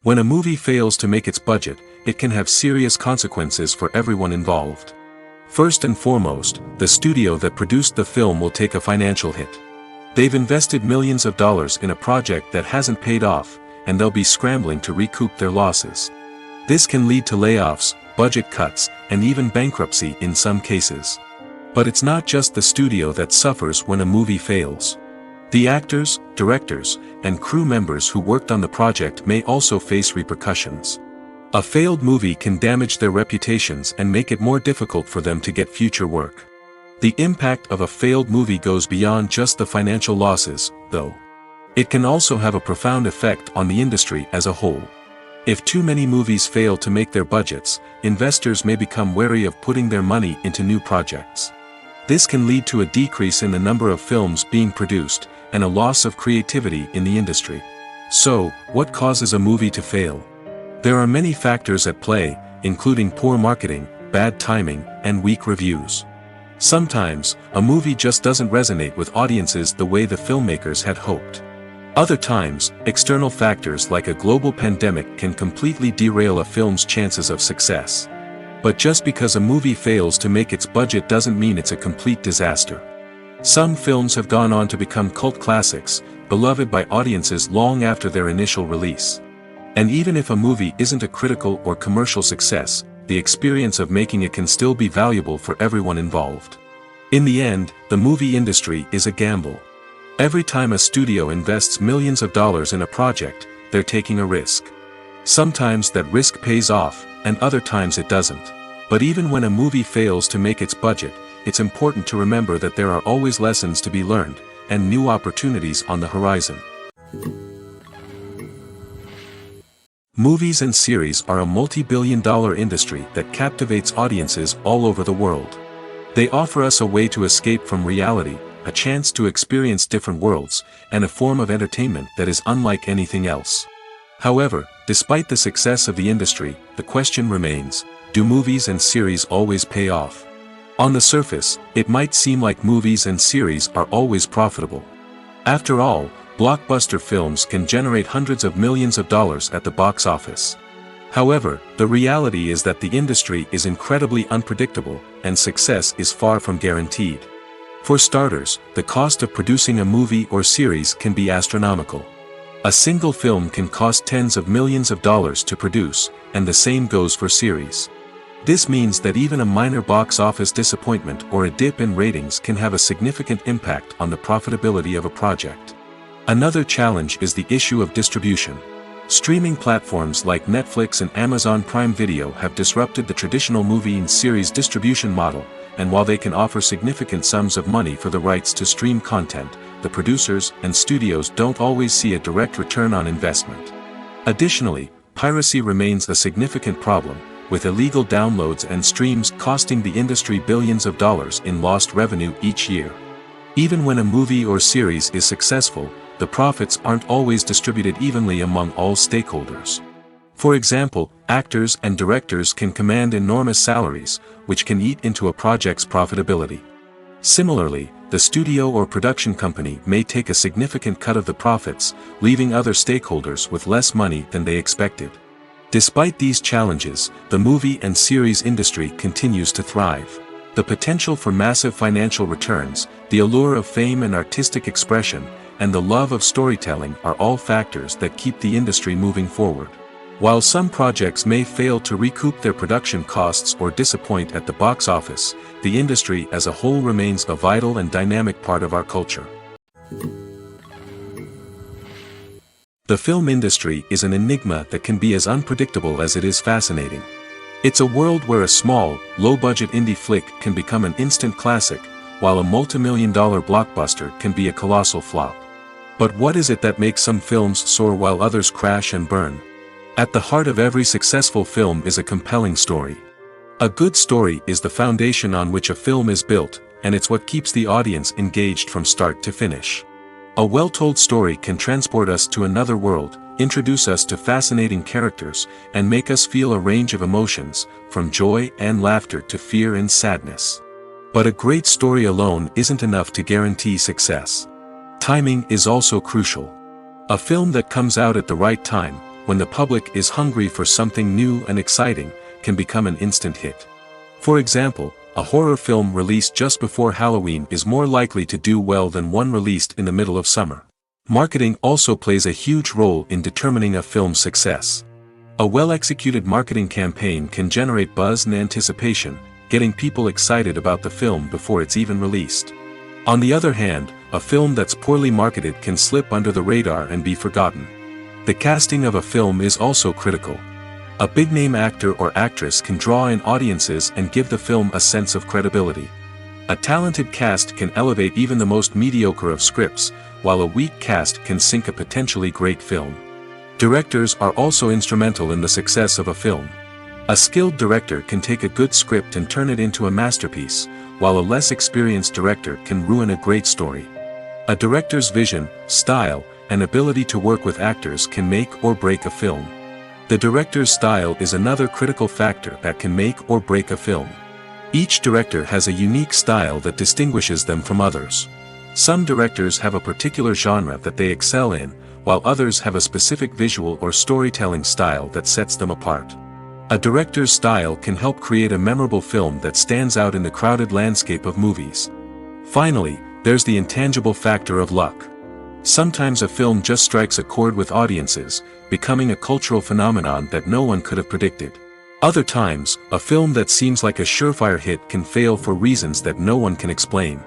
When a movie fails to make its budget, it can have serious consequences for everyone involved. First and foremost, the studio that produced the film will take a financial hit. They've invested millions of dollars in a project that hasn't paid off, and they'll be scrambling to recoup their losses. This can lead to layoffs, budget cuts, and even bankruptcy in some cases. But it's not just the studio that suffers when a movie fails. The actors, directors, and crew members who worked on the project may also face repercussions. A failed movie can damage their reputations and make it more difficult for them to get future work. The impact of a failed movie goes beyond just the financial losses, though. It can also have a profound effect on the industry as a whole. If too many movies fail to make their budgets, investors may become wary of putting their money into new projects. This can lead to a decrease in the number of films being produced, and a loss of creativity in the industry. So, what causes a movie to fail? There are many factors at play, including poor marketing, bad timing, and weak reviews. Sometimes, a movie just doesn't resonate with audiences the way the filmmakers had hoped. Other times, external factors like a global pandemic can completely derail a film's chances of success. But just because a movie fails to make its budget doesn't mean it's a complete disaster. Some films have gone on to become cult classics, beloved by audiences long after their initial release. And even if a movie isn't a critical or commercial success, the experience of making it can still be valuable for everyone involved. In the end, the movie industry is a gamble. Every time a studio invests millions of dollars in a project, they're taking a risk. Sometimes that risk pays off, and other times it doesn't. But even when a movie fails to make its budget, it's important to remember that there are always lessons to be learned, and new opportunities on the horizon. Movies and series are a multi-billion-dollar industry that captivates audiences all over the world. They offer us a way to escape from reality, a chance to experience different worlds, and a form of entertainment that is unlike anything else. However, despite the success of the industry, the question remains, do movies and series always pay off? On the surface, it might seem like movies and series are always profitable. After all, blockbuster films can generate hundreds of millions of dollars at the box office. However, the reality is that the industry is incredibly unpredictable, and success is far from guaranteed. For starters, the cost of producing a movie or series can be astronomical. A single film can cost tens of millions of dollars to produce, and the same goes for series. This means that even a minor box office disappointment or a dip in ratings can have a significant impact on the profitability of a project. Another challenge is the issue of distribution. Streaming platforms like Netflix and Amazon Prime Video have disrupted the traditional movie and series distribution model, and while they can offer significant sums of money for the rights to stream content, the producers and studios don't always see a direct return on investment. Additionally, piracy remains a significant problem, with illegal downloads and streams costing the industry billions of dollars in lost revenue each year. Even when a movie or series is successful, the profits aren't always distributed evenly among all stakeholders. For example, actors and directors can command enormous salaries, which can eat into a project's profitability. Similarly, the studio or production company may take a significant cut of the profits, leaving other stakeholders with less money than they expected. Despite these challenges, the movie and series industry continues to thrive. The potential for massive financial returns, the allure of fame and artistic expression, and the love of storytelling are all factors that keep the industry moving forward. While some projects may fail to recoup their production costs or disappoint at the box office, the industry as a whole remains a vital and dynamic part of our culture. The film industry is an enigma that can be as unpredictable as it is fascinating. It's a world where a small, low-budget indie flick can become an instant classic, while a multi-million-dollar blockbuster can be a colossal flop. But what is it that makes some films soar while others crash and burn? At the heart of every successful film is a compelling story. A good story is the foundation on which a film is built, and it's what keeps the audience engaged from start to finish. A well-told story can transport us to another world, introduce us to fascinating characters, and make us feel a range of emotions, from joy and laughter to fear and sadness. But a great story alone isn't enough to guarantee success. Timing is also crucial. A film that comes out at the right time, when the public is hungry for something new and exciting, can become an instant hit. For example, a horror film released just before Halloween is more likely to do well than one released in the middle of summer. Marketing also plays a huge role in determining a film's success. A well-executed marketing campaign can generate buzz and anticipation, getting people excited about the film before it's even released. On the other hand, a film that's poorly marketed can slip under the radar and be forgotten. The casting of a film is also critical. A big-name actor or actress can draw in audiences and give the film a sense of credibility. A talented cast can elevate even the most mediocre of scripts, while a weak cast can sink a potentially great film. Directors are also instrumental in the success of a film. A skilled director can take a good script and turn it into a masterpiece, while a less experienced director can ruin a great story. A director's vision, style, and ability to work with actors can make or break a film. The director's style is another critical factor that can make or break a film. Each director has a unique style that distinguishes them from others. Some directors have a particular genre that they excel in, while others have a specific visual or storytelling style that sets them apart. A director's style can help create a memorable film that stands out in the crowded landscape of movies. Finally, there's the intangible factor of luck. Sometimes a film just strikes a chord with audiences, becoming a cultural phenomenon that no one could have predicted. Other times, a film that seems like a surefire hit can fail for reasons that no one can explain.